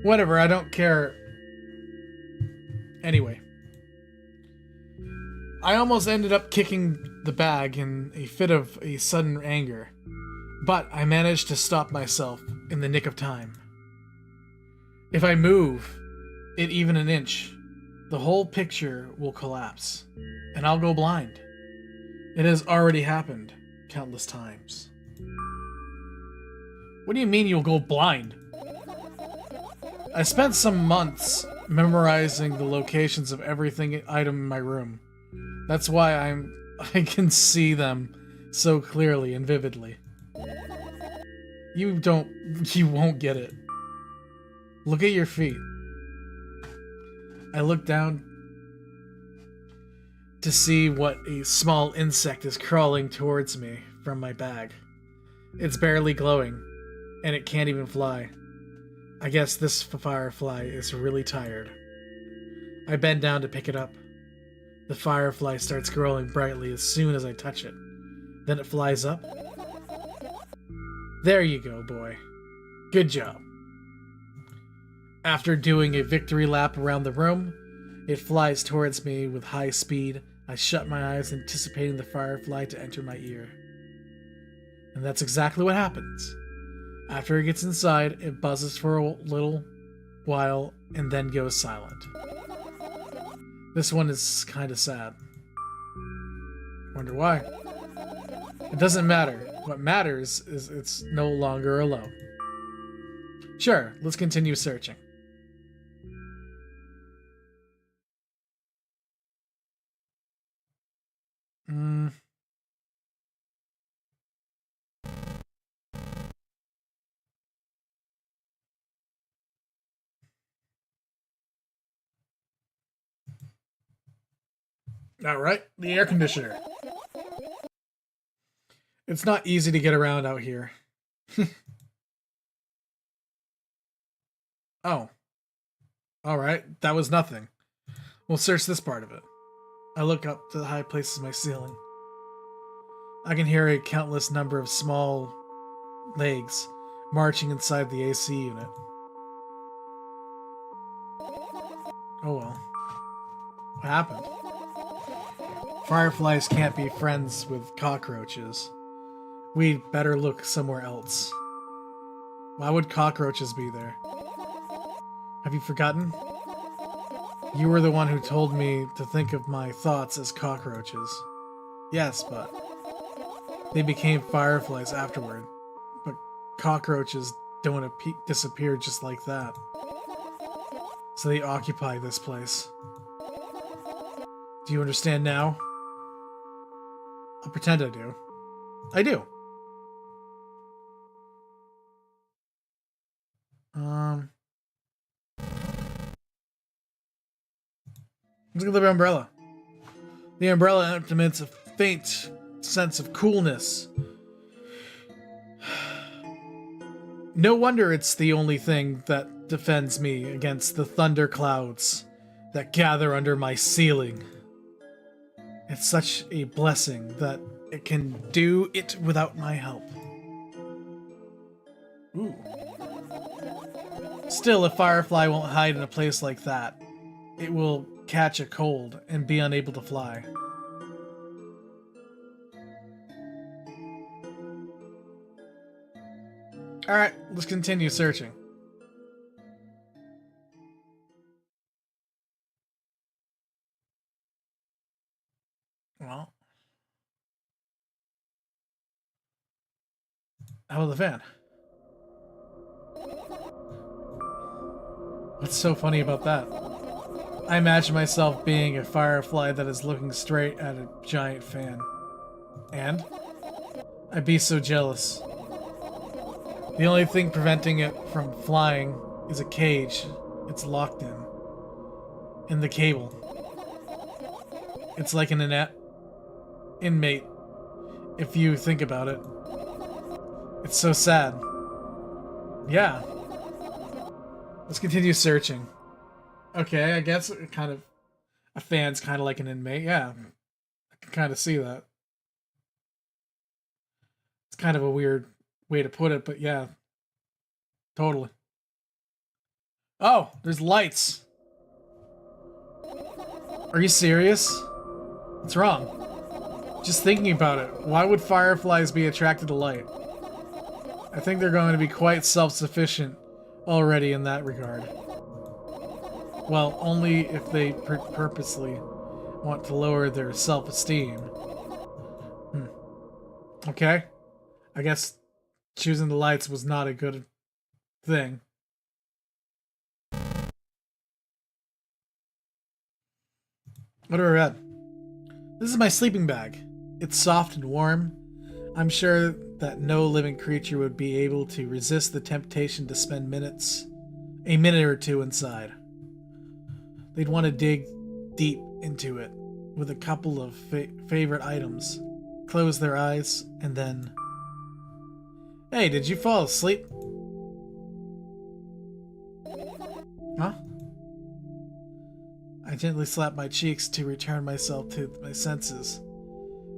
Whatever, I don't care. Anyway. I almost ended up kicking the bag in a fit of a sudden anger, but I managed to stop myself in the nick of time. If I move it even an inch, the whole picture will collapse, and I'll go blind. It has already happened countless times. What do you mean you'll go blind? I spent some months memorizing the locations of everything item in my room. That's why I can see them so clearly and vividly. You won't get it. Look at your feet. I look down to see what a small insect is crawling towards me from my bag. It's barely glowing, and it can't even fly. I guess this firefly is really tired. I bend down to pick it up. The firefly starts glowing brightly as soon as I touch it. Then it flies up. There you go, boy. Good job. After doing a victory lap around the room, it flies towards me with high speed. I shut my eyes, anticipating the firefly to enter my ear. And that's exactly what happens. After it gets inside, it buzzes for a little while and then goes silent. This one is kind of sad. Wonder why? It doesn't matter. What matters is it's no longer alone. Sure, let's continue searching. Hmm. All right, the air conditioner. It's not easy to get around out here. Oh, all right. That was nothing. We'll search this part of it. I look up to the high places of my ceiling. I can hear a countless number of small legs marching inside the AC unit. Oh well. What happened? Fireflies can't be friends with cockroaches. We'd better look somewhere else. Why would cockroaches be there? Have you forgotten? You were the one who told me to think of my thoughts as cockroaches. Yes, but they became fireflies afterward. But cockroaches don't disappear just like that. So they occupy this place. Do you understand now? I'll pretend I do. I do. Look at the umbrella. The umbrella emits a faint sense of coolness. No wonder it's the only thing that defends me against the thunder clouds that gather under my ceiling. It's such a blessing that it can do it without my help. Ooh. Still, a firefly won't hide in a place like that. It will catch a cold and be unable to fly. Alright, let's continue searching. Well, how about the fan? What's so funny about that? I imagine myself being a firefly that is looking straight at a giant fan. And? I'd be so jealous. The only thing preventing it from flying is a cage it's locked in. And the cable. It's like an inmate, if you think about it. It's so sad. Yeah. Let's continue searching. Okay, I guess it kind of... A fan's kind of like an inmate. Yeah, I can kind of see that. It's kind of a weird way to put it, but yeah. Totally. Oh, there's lights. Are you serious? What's wrong? Just thinking about it, why would fireflies be attracted to light? I think they're going to be quite self-sufficient already in that regard. Well, only if they purposely want to lower their self-esteem. Okay. I guess choosing the lights was not a good thing. What do I read? This is my sleeping bag. It's soft and warm. I'm sure that no living creature would be able to resist the temptation to spend a minute or two inside. They'd want to dig deep into it with a couple of favorite items, close their eyes, and then... Hey, did you fall asleep? Huh? I gently slapped my cheeks to return myself to my senses.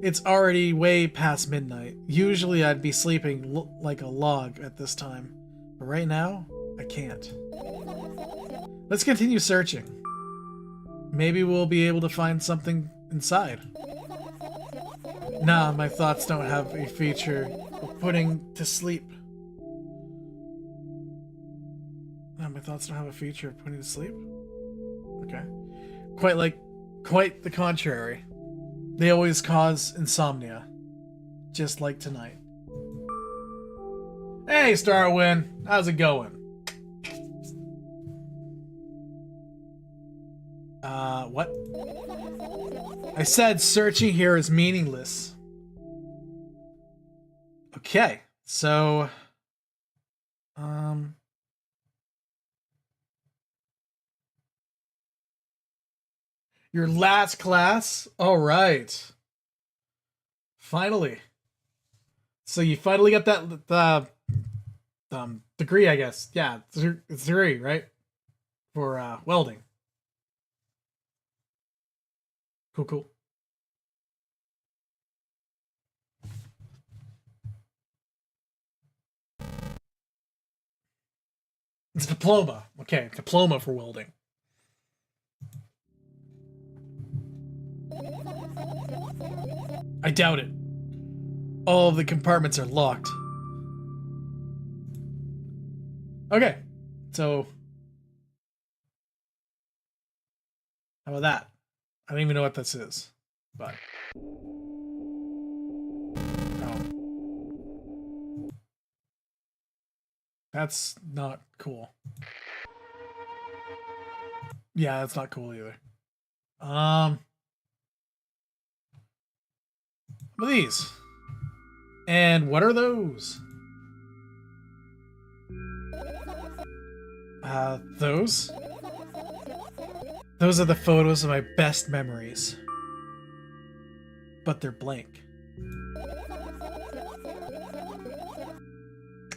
It's already way past midnight. Usually I'd be sleeping like a log at this time, but right now, I can't. Let's continue searching. Maybe we'll be able to find something inside. Nah, my thoughts don't have a feature of putting to sleep. Nah, my thoughts don't have a feature of putting to sleep? Okay. Quite the contrary. They always cause insomnia. Just like tonight. Hey, Starwin! How's it going? What? I said searching here is meaningless. Okay, so... Your last class? Alright. Finally. So you finally got that degree, I guess. Yeah, it's degree, right? For welding. Cool, cool. It's a diploma. Okay, diploma for welding. I doubt it. All of the compartments are locked. Okay, so how about that? I don't even know what this is, but oh, that's not cool. Yeah, that's not cool either. What are these? And what are those? Those? Those are the photos of my best memories. But they're blank.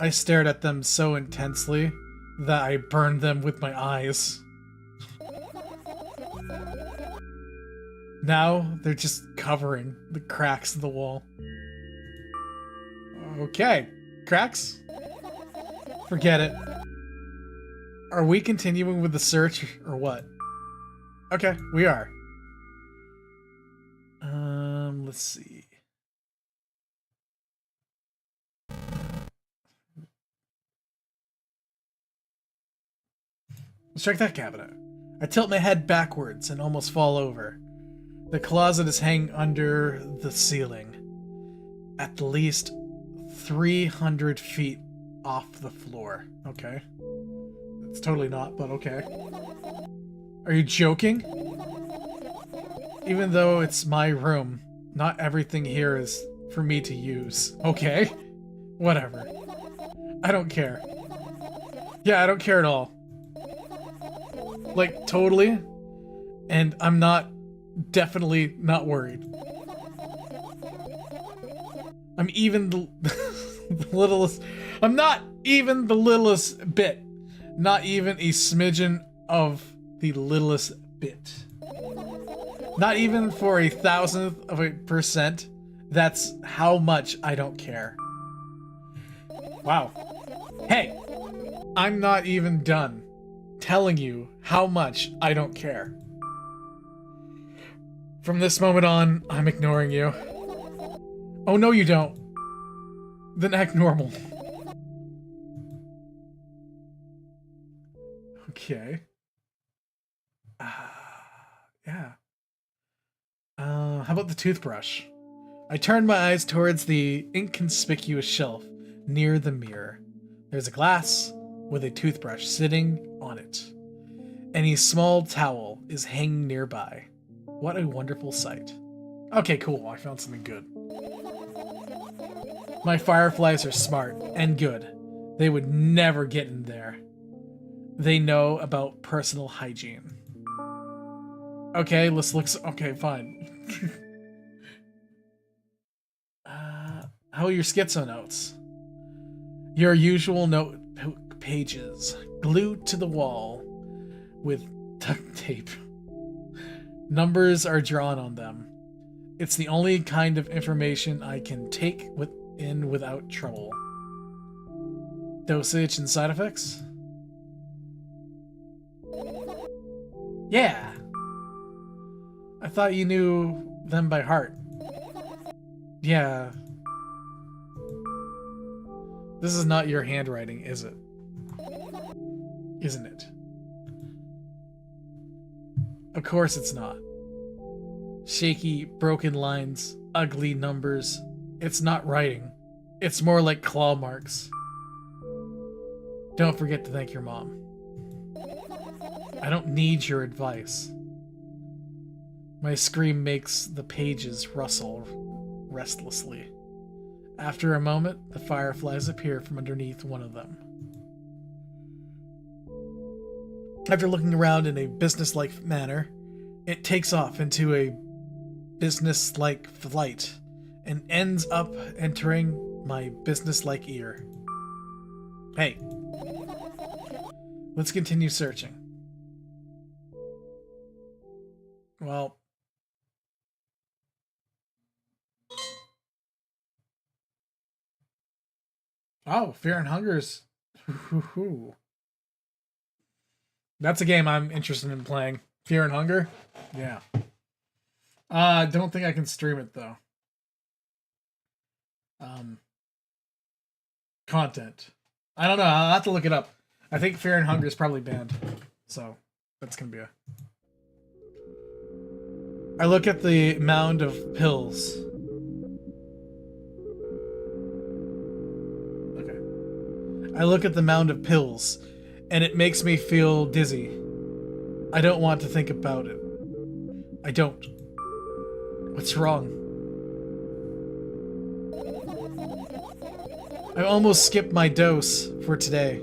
I stared at them so intensely that I burned them with my eyes. Now they're just covering the cracks of the wall. Okay. Cracks? Forget it. Are we continuing with the search or what? Okay, we are. Let's see. Let's check that cabinet. I tilt my head backwards and almost fall over. The closet is hanging under the ceiling, at least 300 feet off the floor. Okay. It's totally not, but okay. Are you joking? Even though it's my room, not everything here is for me to use. Okay? Whatever. I don't care. Yeah, I don't care at all. Like, totally. And I'm definitely not worried. I'm even the, the littlest... I'm not even the littlest bit. Not even a smidgen of the littlest bit. Not even for a 1,000th of a percent. That's how much I don't care. Wow. Hey! I'm not even done telling you how much I don't care. From this moment on, I'm ignoring you. Oh, no you don't. Then act normal. Okay. Yeah. How about the toothbrush? I turned my eyes towards the inconspicuous shelf near the mirror. There's a glass with a toothbrush sitting on it, and a small towel is hanging nearby. What a wonderful sight. Okay, cool. I found something good. My fireflies are smart and good. They would never get in there. They know about personal hygiene. Okay, let's look. Okay, fine. How are your schizo notes? Your usual note pages glued to the wall with duct tape. Numbers are drawn on them. It's the only kind of information I can take in without trouble. Dosage and side effects? Yeah. I thought you knew them by heart. Yeah. This is not your handwriting, is it? Isn't it? Of course it's not. Shaky, broken lines, ugly numbers. It's not writing. It's more like claw marks. Don't forget to thank your mom. I don't need your advice. My scream makes the pages rustle restlessly. After a moment, the fireflies appear from underneath one of them. After looking around in a businesslike manner, it takes off into a businesslike flight and ends up entering my businesslike ear. Hey, let's continue searching. Well, oh, Fear and Hunger's. That's a game I'm interested in playing. Fear and Hunger? Yeah. I don't think I can stream it though. Content. I don't know. I'll have to look it up. I think Fear and Hunger is probably banned. So that's gonna be a... I look at the mound of pills. Okay. I look at the mound of pills, and it makes me feel dizzy. I don't want to think about it. I don't. What's wrong? I almost skipped my dose for today.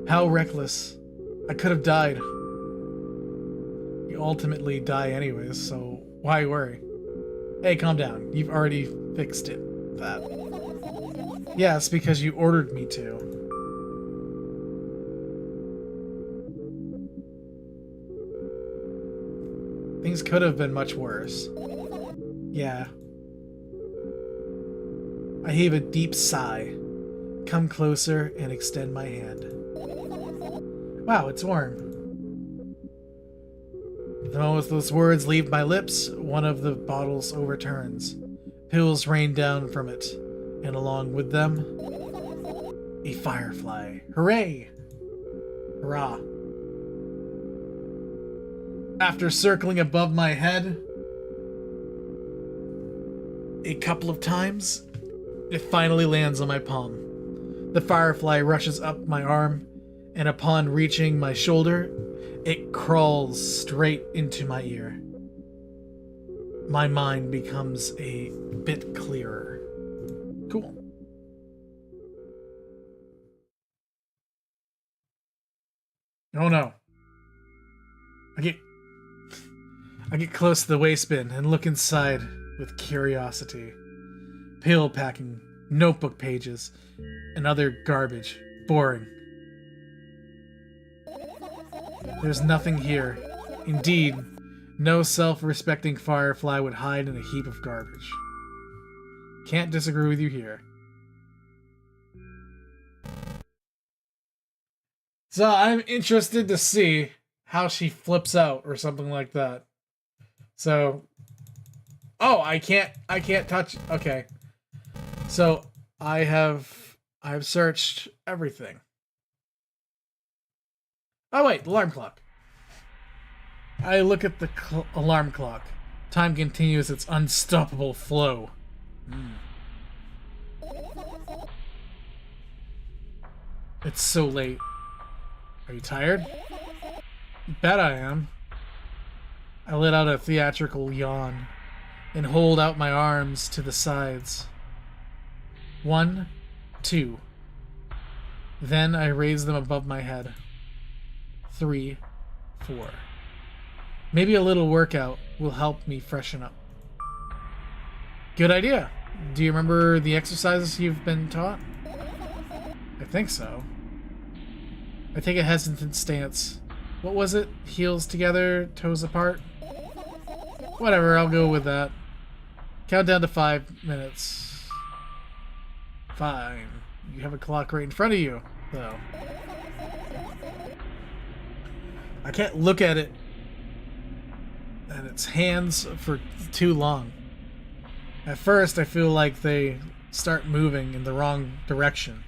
How reckless. I could have died. You ultimately die anyways, so why worry? Hey, calm down. You've already fixed it. That. Yes, because you ordered me to. Things could have been much worse. Yeah. I heave a deep sigh, come closer, and extend my hand. Wow, it's warm. The moment those words leave my lips, one of the bottles overturns. Pills rain down from it, and along with them, a firefly. Hooray! Hurrah. After circling above my head a couple of times, it finally lands on my palm. The firefly rushes up my arm, and upon reaching my shoulder, it crawls straight into my ear. My mind becomes a bit clearer. Cool. Oh no. I get close to the waste bin and look inside with curiosity. Pill packing, notebook pages, and other garbage. Boring. There's nothing here. Indeed, no self-respecting firefly would hide in a heap of garbage. Can't disagree with you here. So I'm interested to see how she flips out or something like that. So, oh, I can't touch. Okay, so I've searched everything. Oh wait, alarm clock. I look at the alarm clock. Time continues its unstoppable flow. It's so late. Are you tired? Bet I am. I let out a theatrical yawn and hold out my arms to the sides. 1, 2. Then I raise them above my head. 3, 4. Maybe a little workout will help me freshen up. Good idea. Do you remember the exercises you've been taught? I think so. I take a hesitant stance. What was it? Heels together, toes apart? Whatever, I'll go with that. Count down to 5 minutes. Fine. You have a clock right in front of you, though. I can't look at it and its hands for too long. At first, I feel like they start moving in the wrong direction.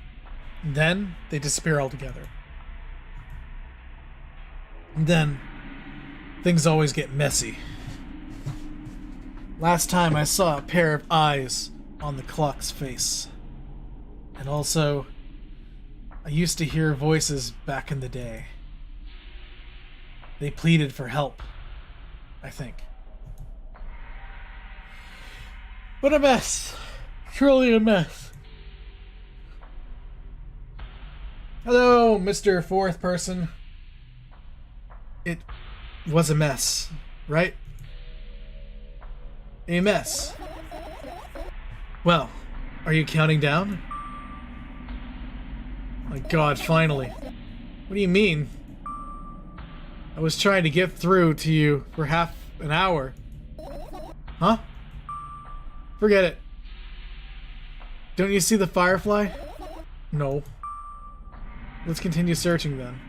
Then, they disappear altogether. And then, things always get messy. Last time I saw a pair of eyes on the clock's face. And also, I used to hear voices back in the day. They pleaded for help, I think. What a mess. Truly a mess. Hello, Mr. Fourth Person. It was a mess, right? A mess. Well, are you counting down? My God, finally. What do you mean? I was trying to get through to you for half an hour. Huh? Forget it. Don't you see the firefly? No. Let's continue searching then.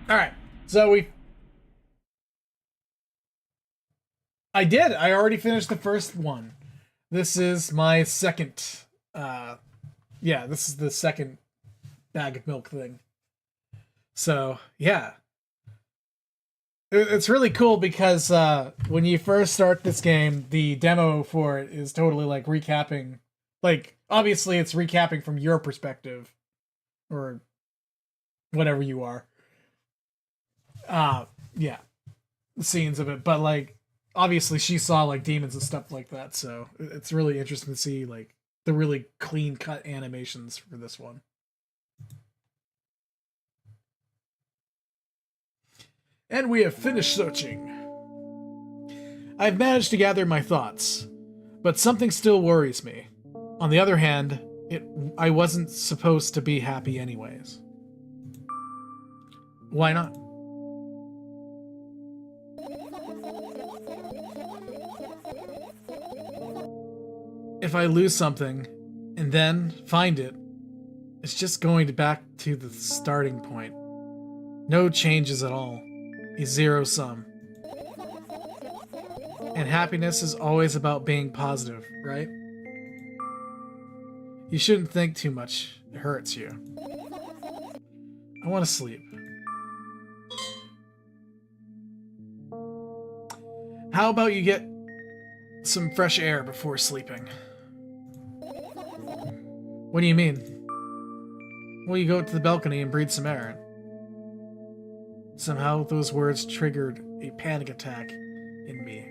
Alright, so I did! I already finished the first one. This is my second, yeah, this is the second bag of milk thing. So, yeah. It's really cool because when you first start this game, the demo for it is totally like recapping. Like, obviously it's recapping from your perspective. Or whatever you are. Yeah. The scenes of it. But like, obviously she saw like demons and stuff like that. So it's really interesting to see like the really clean cut animations for this one. And we have finished searching. I've managed to gather my thoughts, but something still worries me. On the other hand, I wasn't supposed to be happy anyways. Why not? If I lose something, and then find it, it's just going back to the starting point. No changes at all. A zero sum. And happiness is always about being positive, right? You shouldn't think too much. It hurts you. I want to sleep. How about you get some fresh air before sleeping? What do you mean? Well, you go to the balcony and breathe some air. Somehow, those words triggered a panic attack in me.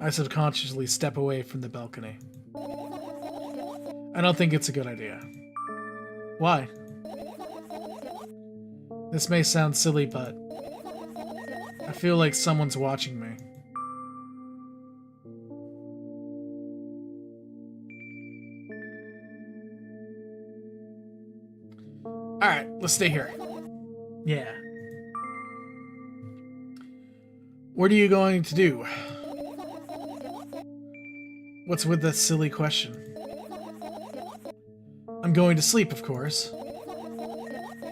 I subconsciously step away from the balcony. I don't think it's a good idea. Why? This may sound silly, but I feel like someone's watching me. Alright, let's stay here. Yeah. What are you going to do? What's with that silly question? I'm going to sleep, of course.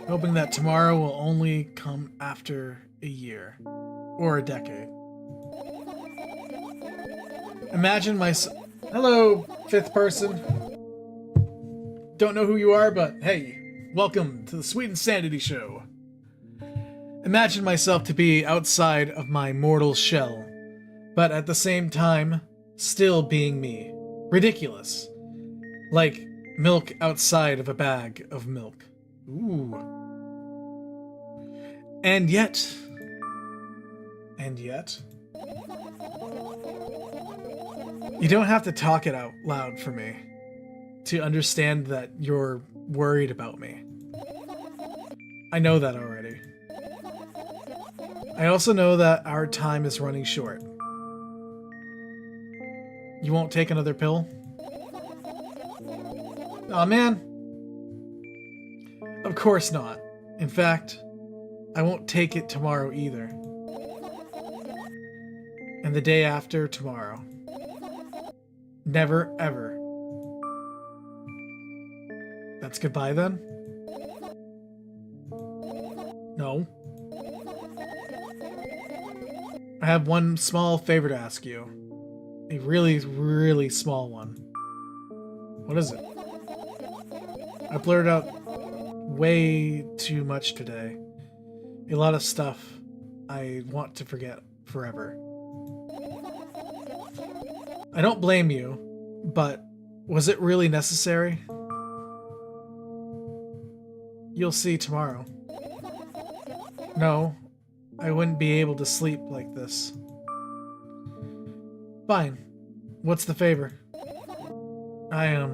Hoping that tomorrow will only come after a year. Or a decade. Imagine Hello, fifth person. Don't know who you are, but hey, welcome to the Sweet Insanity Show. Imagine myself to be outside of my mortal shell, but at the same time, still being me. Ridiculous. Like milk outside of a bag of milk. Ooh. And yet... You don't have to talk it out loud for me to understand that you're worried about me. I know that already. I also know that our time is running short. You won't take another pill? Aw, man. Of course not. In fact, I won't take it tomorrow either. And the day after tomorrow. Never, ever. That's goodbye then? No. I have one small favor to ask you. A really, really small one. What is it? I blurted out way too much today. A lot of stuff I want to forget forever. I don't blame you, but was it really necessary? You'll see tomorrow. No, I wouldn't be able to sleep like this. Fine. What's the favor? I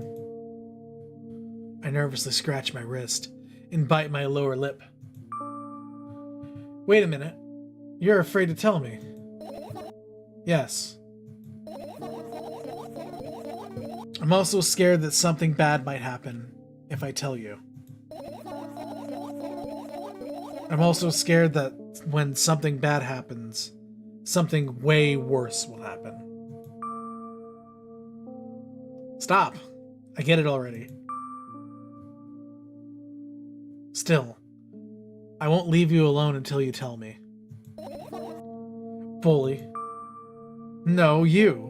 nervously scratch my wrist and bite my lower lip. Wait a minute. You're afraid to tell me. Yes. I'm also scared that something bad might happen if I tell you. I'm also scared that when something bad happens, something way worse will happen. Stop. I get it already. Still, I won't leave you alone until you tell me. Fully. No, you.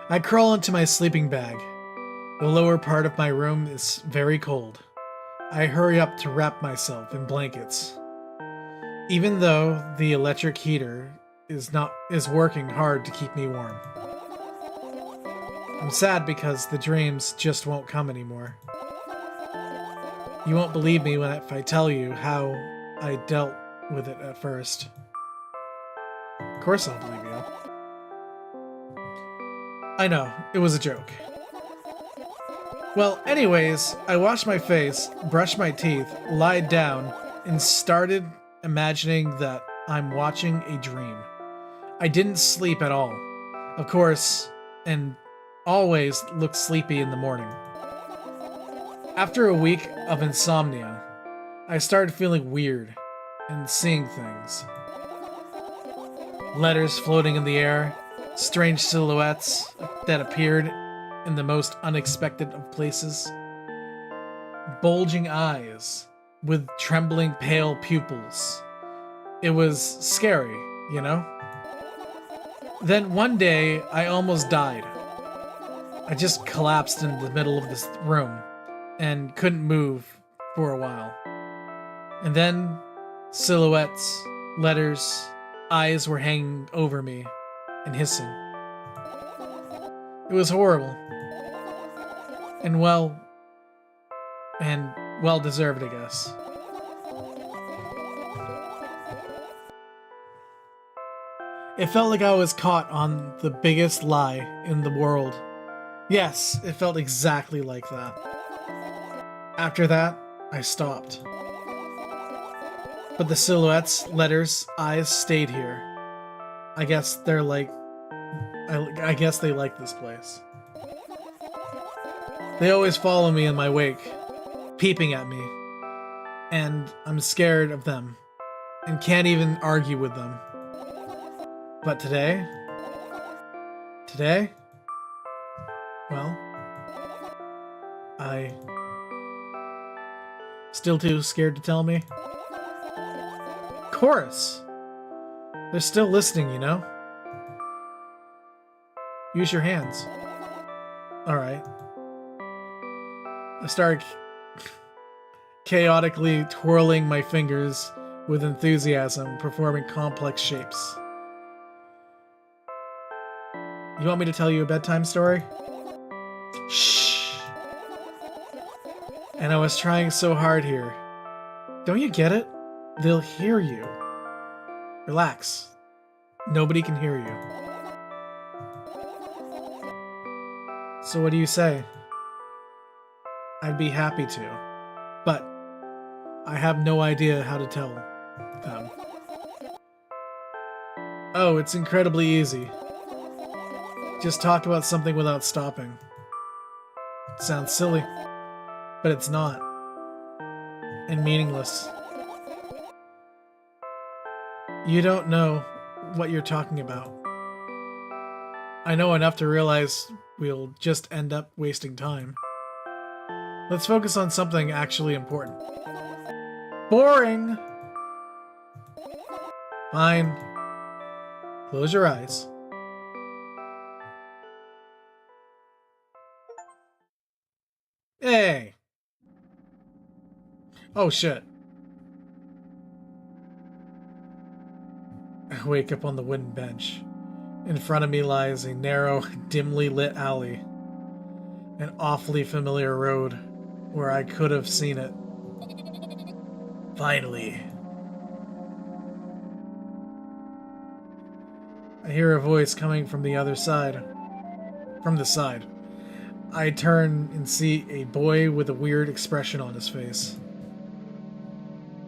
I crawl into my sleeping bag. The lower part of my room is very cold. I hurry up to wrap myself in blankets. Even though the electric heater is working hard to keep me warm. I'm sad because the dreams just won't come anymore. You won't believe me if I tell you how I dealt with it at first. Of course I'll believe you. I know, it was a joke. Well, anyways, I washed my face, brushed my teeth, lied down, and started imagining that I'm watching a dream. I didn't sleep at all, of course, and always looked sleepy in the morning. After a week of insomnia, I started feeling weird and seeing things. Letters floating in the air, strange silhouettes that appeared in the most unexpected of places. Bulging eyes with trembling pale pupils. It was scary, you know? Then one day, I almost died. I just collapsed in the middle of this room and couldn't move for a while. And then, silhouettes, letters, eyes were hanging over me and hissing. It was horrible. And well deserved, I guess. It felt like I was caught on the biggest lie in the world. Yes, it felt exactly like that. After that, I stopped. But the silhouettes, letters, eyes stayed here. I guess they like this place. They always follow me in my wake, peeping at me, and I'm scared of them, and can't even argue with them. But today, well, I still too scared to tell me. Chorus! They're still listening, you know? Use your hands. Alright. I start chaotically twirling my fingers with enthusiasm, performing complex shapes. You want me to tell you a bedtime story? Shh. And I was trying so hard here. Don't you get it? They'll hear you. Relax. Nobody can hear you. So what do you say? I'd be happy to, but I have no idea how to tell them. Oh, it's incredibly easy. Just talk about something without stopping. It sounds silly, but it's not. And meaningless. You don't know what you're talking about. I know enough to realize we'll just end up wasting time. Let's focus on something actually important. Boring! Fine. Close your eyes. Hey! Oh shit. I wake up on the wooden bench. In front of me lies a narrow, dimly lit alley. An awfully familiar road. where I could have seen it. Finally. I hear a voice coming from the other side. From the side. I turn and see a boy with a weird expression on his face.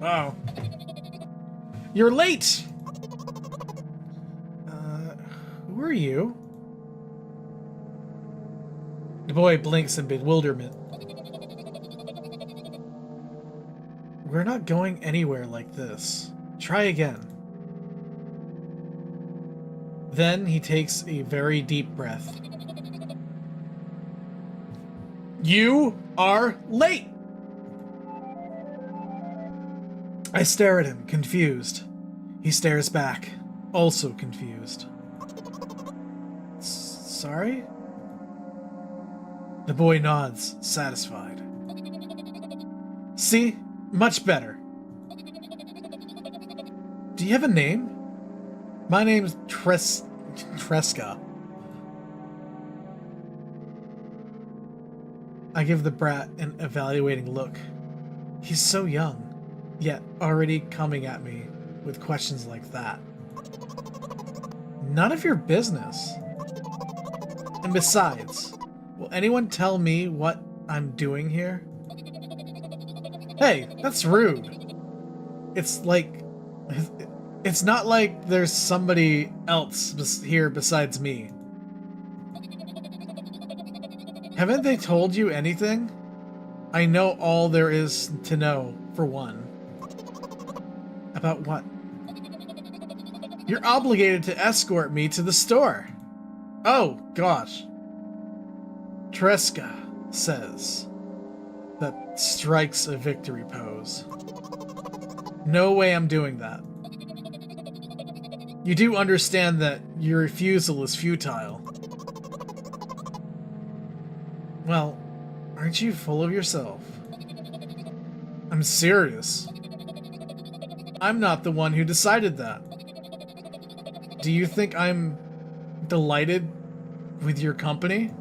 Oh. You're late! Who are you? The boy blinks in bewilderment. We're not going anywhere like this. Try again. Then he takes a very deep breath. You are late! I stare at him, confused. He stares back, also confused. Sorry? The boy nods, satisfied. See? Much better. Do you have a name? My name's Tresca. I give the brat an evaluating look. He's so young, yet already coming at me with questions like that. None of your business. And besides, will anyone tell me what I'm doing here? Hey, that's rude. It's not like there's somebody else here besides me. Haven't they told you anything? I know all there is to know, for one. About what? You're obligated to escort me to the store. Oh, gosh. Tresca says. That strikes a victory pose. No way I'm doing that. You do understand that your refusal is futile. Well, aren't you full of yourself? I'm serious. I'm not the one who decided that. Do you think I'm delighted with your company?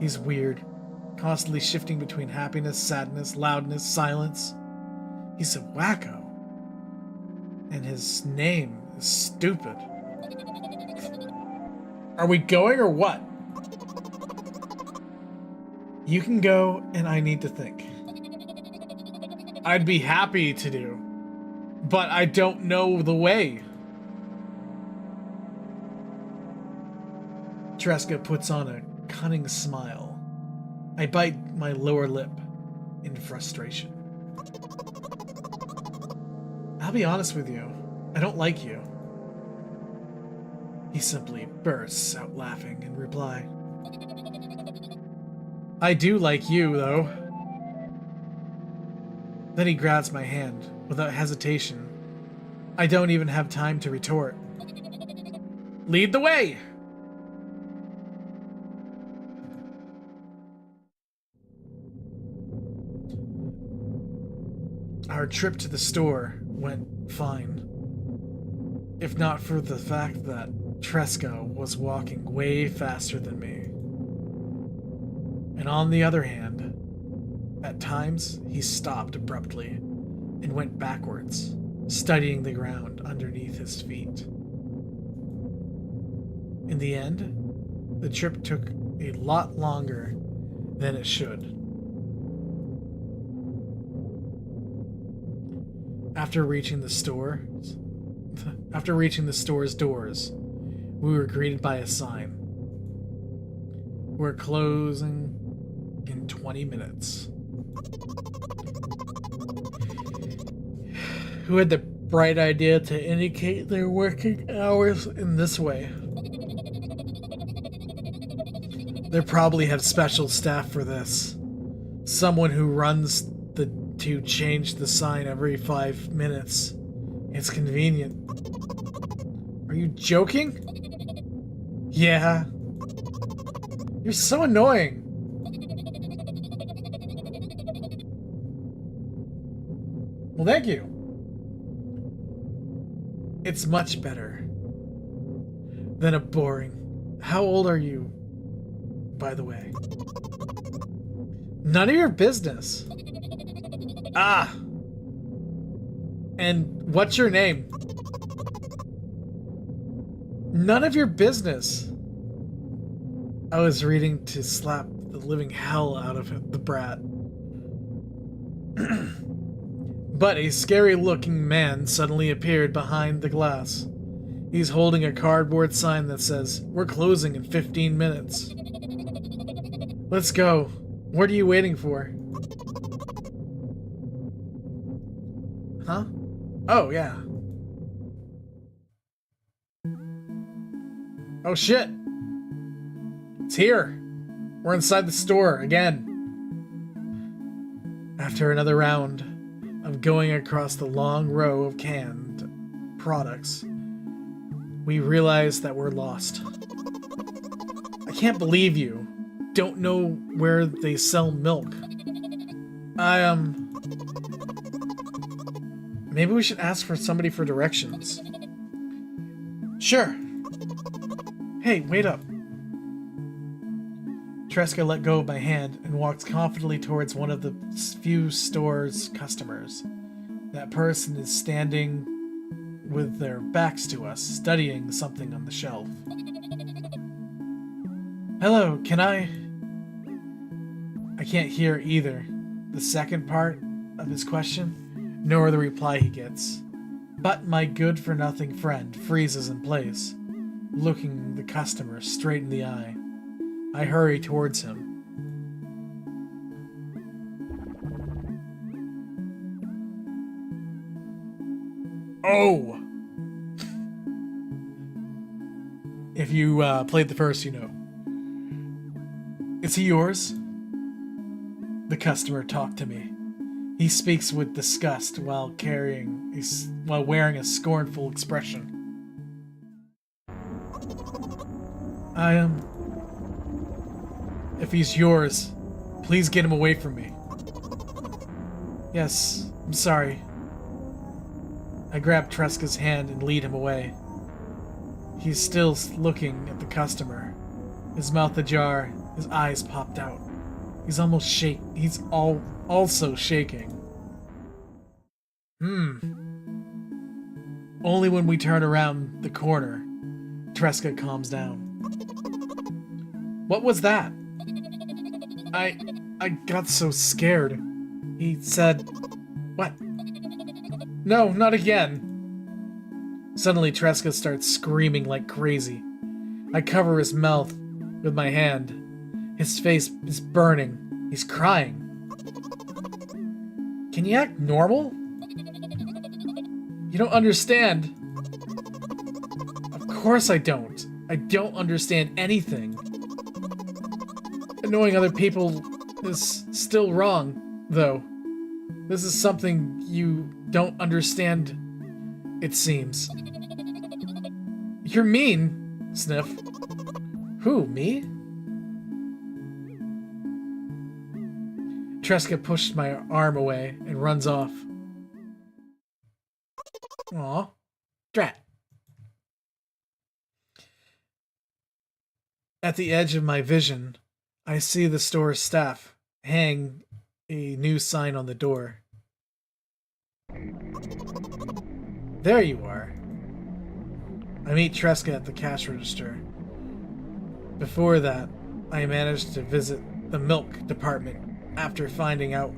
He's weird, constantly shifting between happiness, sadness, loudness, silence. He's a wacko. And his name is stupid. Are we going or what? You can go, and I need to think. I'd be happy to do, but I don't know the way. Tresca puts on a cunning smile. I bite my lower lip in frustration. I'll be honest with you. I don't like you. He simply bursts out laughing in reply. I do like you, though. Then he grabs my hand without hesitation. I don't even have time to retort. Lead the way! Our trip to the store went fine. If not for the fact that Tresca was walking way faster than me. And on the other hand, at times he stopped abruptly and went backwards, studying the ground underneath his feet. In the end, the trip took a lot longer than it should. After reaching the store's doors, we were greeted by a sign. We're closing in 20 minutes. Who had the bright idea to indicate their working hours in this way? They probably have special staff for this. Someone who runs to change the sign every 5 minutes. It's convenient. Are you joking? Yeah. You're so annoying. Well, thank you. It's much better than a boring... How old are you, by the way? None of your business. Ah. And what's your name? None of your business. I was reading to slap the living hell out of the brat. But a scary-looking man suddenly appeared behind the glass. He's holding a cardboard sign that says, "We're closing in 15 minutes. Let's go. What are you waiting for?" Huh? Oh, yeah. Oh, shit. It's here. We're inside the store again. After another round of going across the long row of canned products, we realize that we're lost. I can't believe you don't know where they sell milk. Maybe we should ask for somebody for directions. Sure. Hey, wait up. Tresca let go of my hand and walked confidently towards one of the few store's customers. That person is standing with their backs to us, studying something on the shelf. Hello, can I can't hear either the second part of his question, nor the reply he gets. But my good-for-nothing friend freezes in place, looking the customer straight in the eye. I hurry towards him. Oh! If you played the first, you know. Is he yours? The customer talked to me. He speaks with disgust while wearing a scornful expression. If he's yours, please get him away from me. Yes, I'm sorry. I grab Tresca's hand and lead him away. He's still looking at the customer, his mouth ajar, his eyes popped out. He's also shaking. Only when we turn around the corner, Tresca calms down. What was that? I got so scared. He said, "What?" No, not again. Suddenly, Tresca starts screaming like crazy. I cover his mouth with my hand. His face is burning. He's crying. Can you act normal? You don't understand. Of course I don't. I don't understand anything. Annoying other people is still wrong, though. This is something you don't understand, it seems. You're mean, Sniff. Who, me? Tresca pushed my arm away and runs off. Aw, drat. At the edge of my vision, I see the store's staff hang a new sign on the door. There you are. I meet Tresca at the cash register. Before that, I managed to visit the milk department after finding out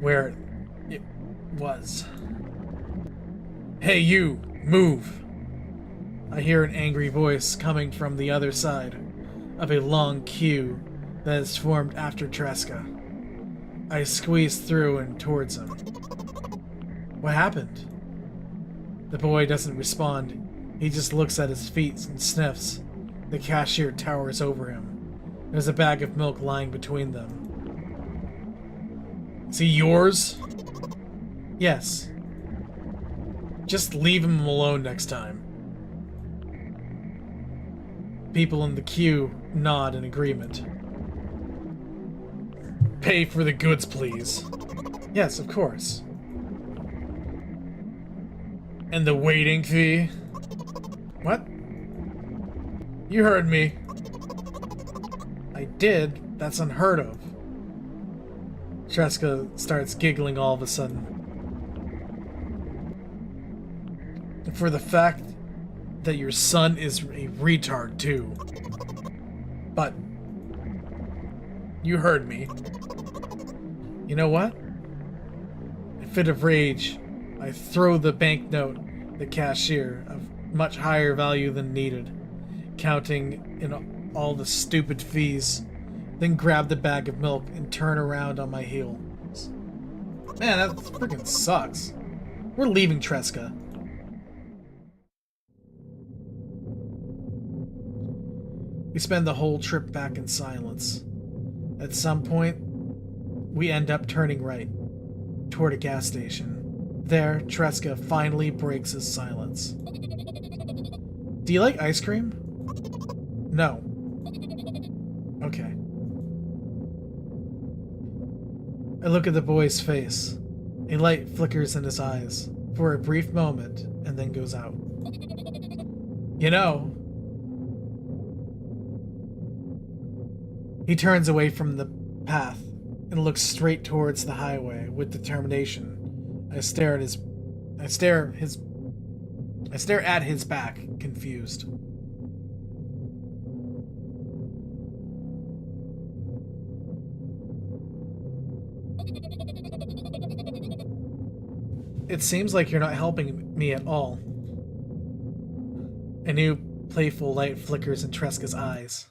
where it was. Hey you, move! I hear an angry voice coming from the other side of a long queue that is formed after Tresca. I squeeze through and towards him. What happened? The boy doesn't respond. He just looks at his feet and sniffs. The cashier towers over him. There's a bag of milk lying between them. Is he yours? Yes. Just leave him alone next time. People in the queue nod in agreement. Pay for the goods, please. Yes, of course. And the waiting fee? What? You heard me. I did. That's unheard of. Treska starts giggling all of a sudden. For the fact that your son is a retard too. But you heard me. You know what? In a fit of rage, I throw the banknote at the cashier of much higher value than needed, counting in all the stupid fees, then grab the bag of milk and turn around on my heels. Man, that freaking sucks. We're leaving Treska. We spend the whole trip back in silence. At some point, we end up turning right, toward a gas station. There, Treska finally breaks his silence. Do you like ice cream? No. Okay. I look at the boy's face. A light flickers in his eyes for a brief moment and then goes out. You know, he turns away from the path and looks straight towards the highway with determination. I stare at his back, confused. It seems like you're not helping me at all. A new playful light flickers in Treska's eyes.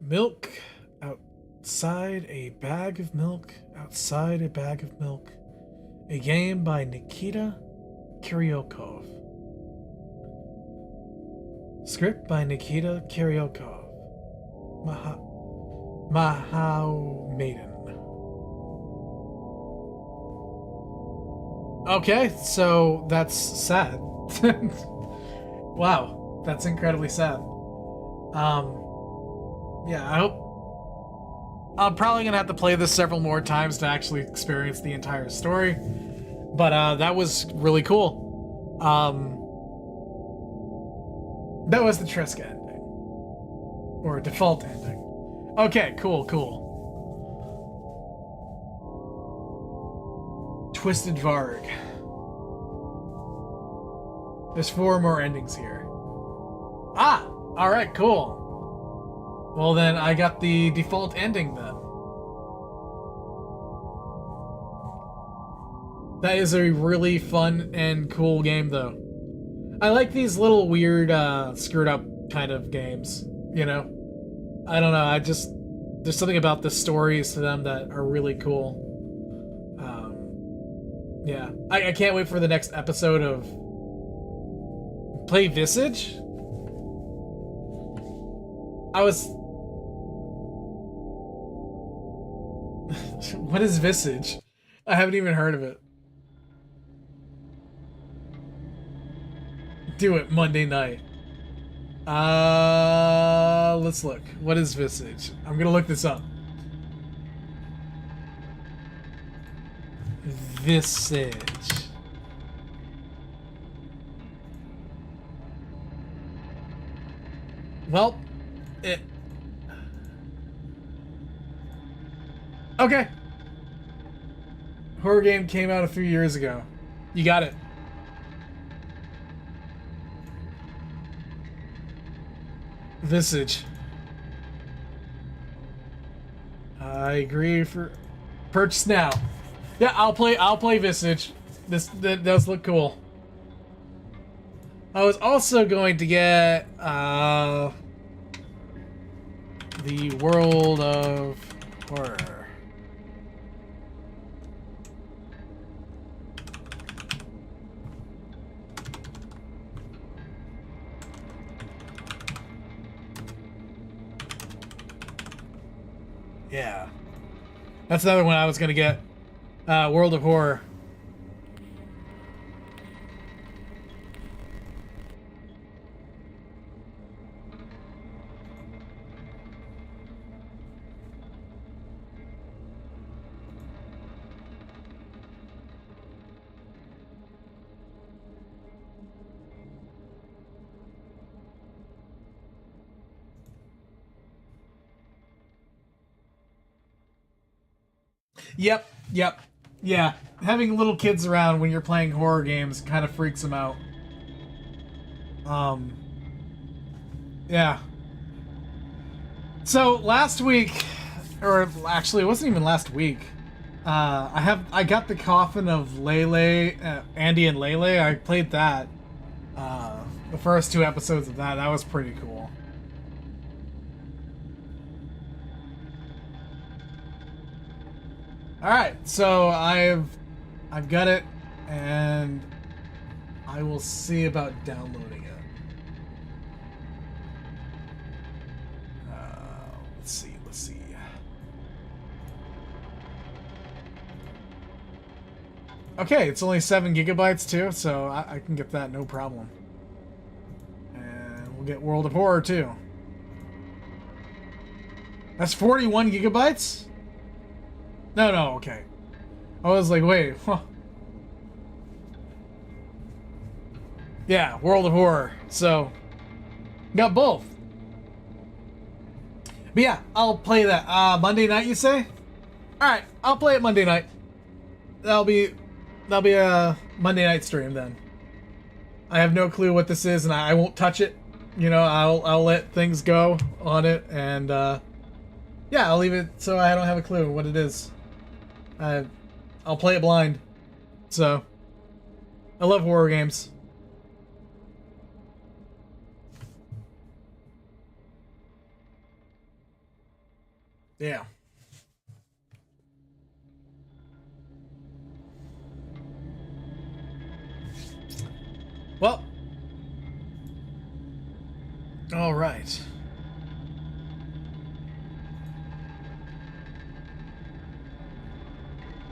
Milk outside a bag of milk, outside a bag of milk. A game by Nikita Kiryokov. Script by Nikita Kiryokov. Mahao Maiden. Okay, so that's sad. Wow, that's incredibly sad. Yeah, I hope... I'm probably gonna have to play this several more times to actually experience the entire story. But, that was really cool. That was the Treska ending. Or default ending. Okay, cool. Twisted Varg. There's 4 more endings here. Ah! Alright, cool. Well then, I got the default ending then. That is a really fun and cool game though. I like these little weird, screwed up kind of games, you know? I don't know, there's something about the stories to them that are really cool. Yeah. I can't wait for the next episode of Play Visage? What is Visage? I haven't even heard of it. Do it Monday night. Let's look. What is Visage? I'm gonna look this up. Visage. Well, okay. Horror game came out a few years ago. You got it. Visage. I agree for purchase now. Yeah, I'll play Visage. That does look cool. I was also going to get the World of Horror. Yeah. That's another one I was going to get. World of Horror. Yep, yep. Yeah, having little kids around when you're playing horror games kind of freaks them out. Yeah. So last week, or actually, it wasn't even last week. I got the Coffin of Lele, Andy and Lele. I played that. The first 2 episodes of that. That was pretty cool. All right, so I've got it, and I will see about downloading it. Let's see. Okay, it's only 7 gigabytes too, so I can get that no problem. And we'll get World of Horror too. That's 41 gigabytes? No, okay. I was like, wait, huh. Yeah, World of Horror. So, got both. But yeah, I'll play that. Monday night, you say? Alright, I'll play it Monday night. That'll be a Monday night stream then. I have no clue what this is, and I won't touch it. You know, I'll let things go on it, and yeah, I'll leave it so I don't have a clue what it is. I'll play it blind. So, I love horror games. Yeah. Well. All right.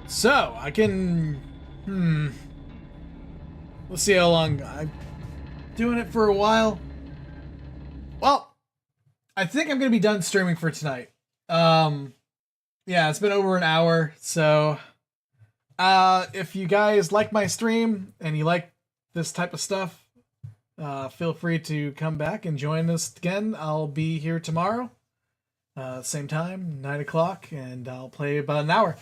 So, I can... Let's see how long... I'm doing it for a while. Well, I think I'm going to be done streaming for tonight. Yeah, it's been over an hour, so... if you guys like my stream, and you like this type of stuff, feel free to come back and join us again. I'll be here tomorrow. Same time, 9 o'clock, and I'll play about an hour.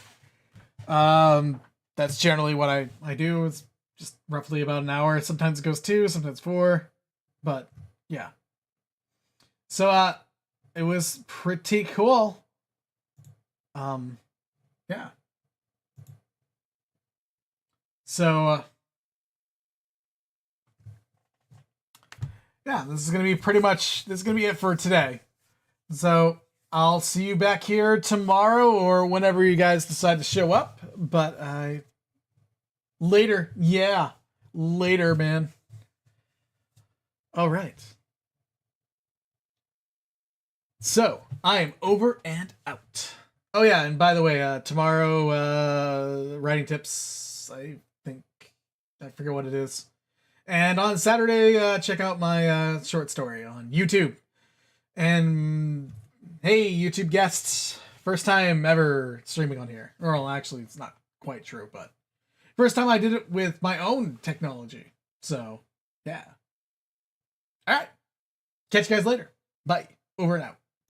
That's generally what I do. It's just roughly about an hour. Sometimes it goes 2, sometimes 4, but yeah. So, it was pretty cool. Yeah. So, yeah, this is going to be it for today. So, I'll see you back here tomorrow or whenever you guys decide to show up. But later. Yeah. Later, man. All right. So, I am over and out. Oh, yeah, and by the way, tomorrow, writing tips, I forget what it is. And on Saturday, check out my short story on YouTube. And hey, YouTube guests, first time ever streaming on here. Well, actually, it's not quite true, but first time I did it with my own technology. So, yeah. All right. Catch you guys later. Bye. Over and out.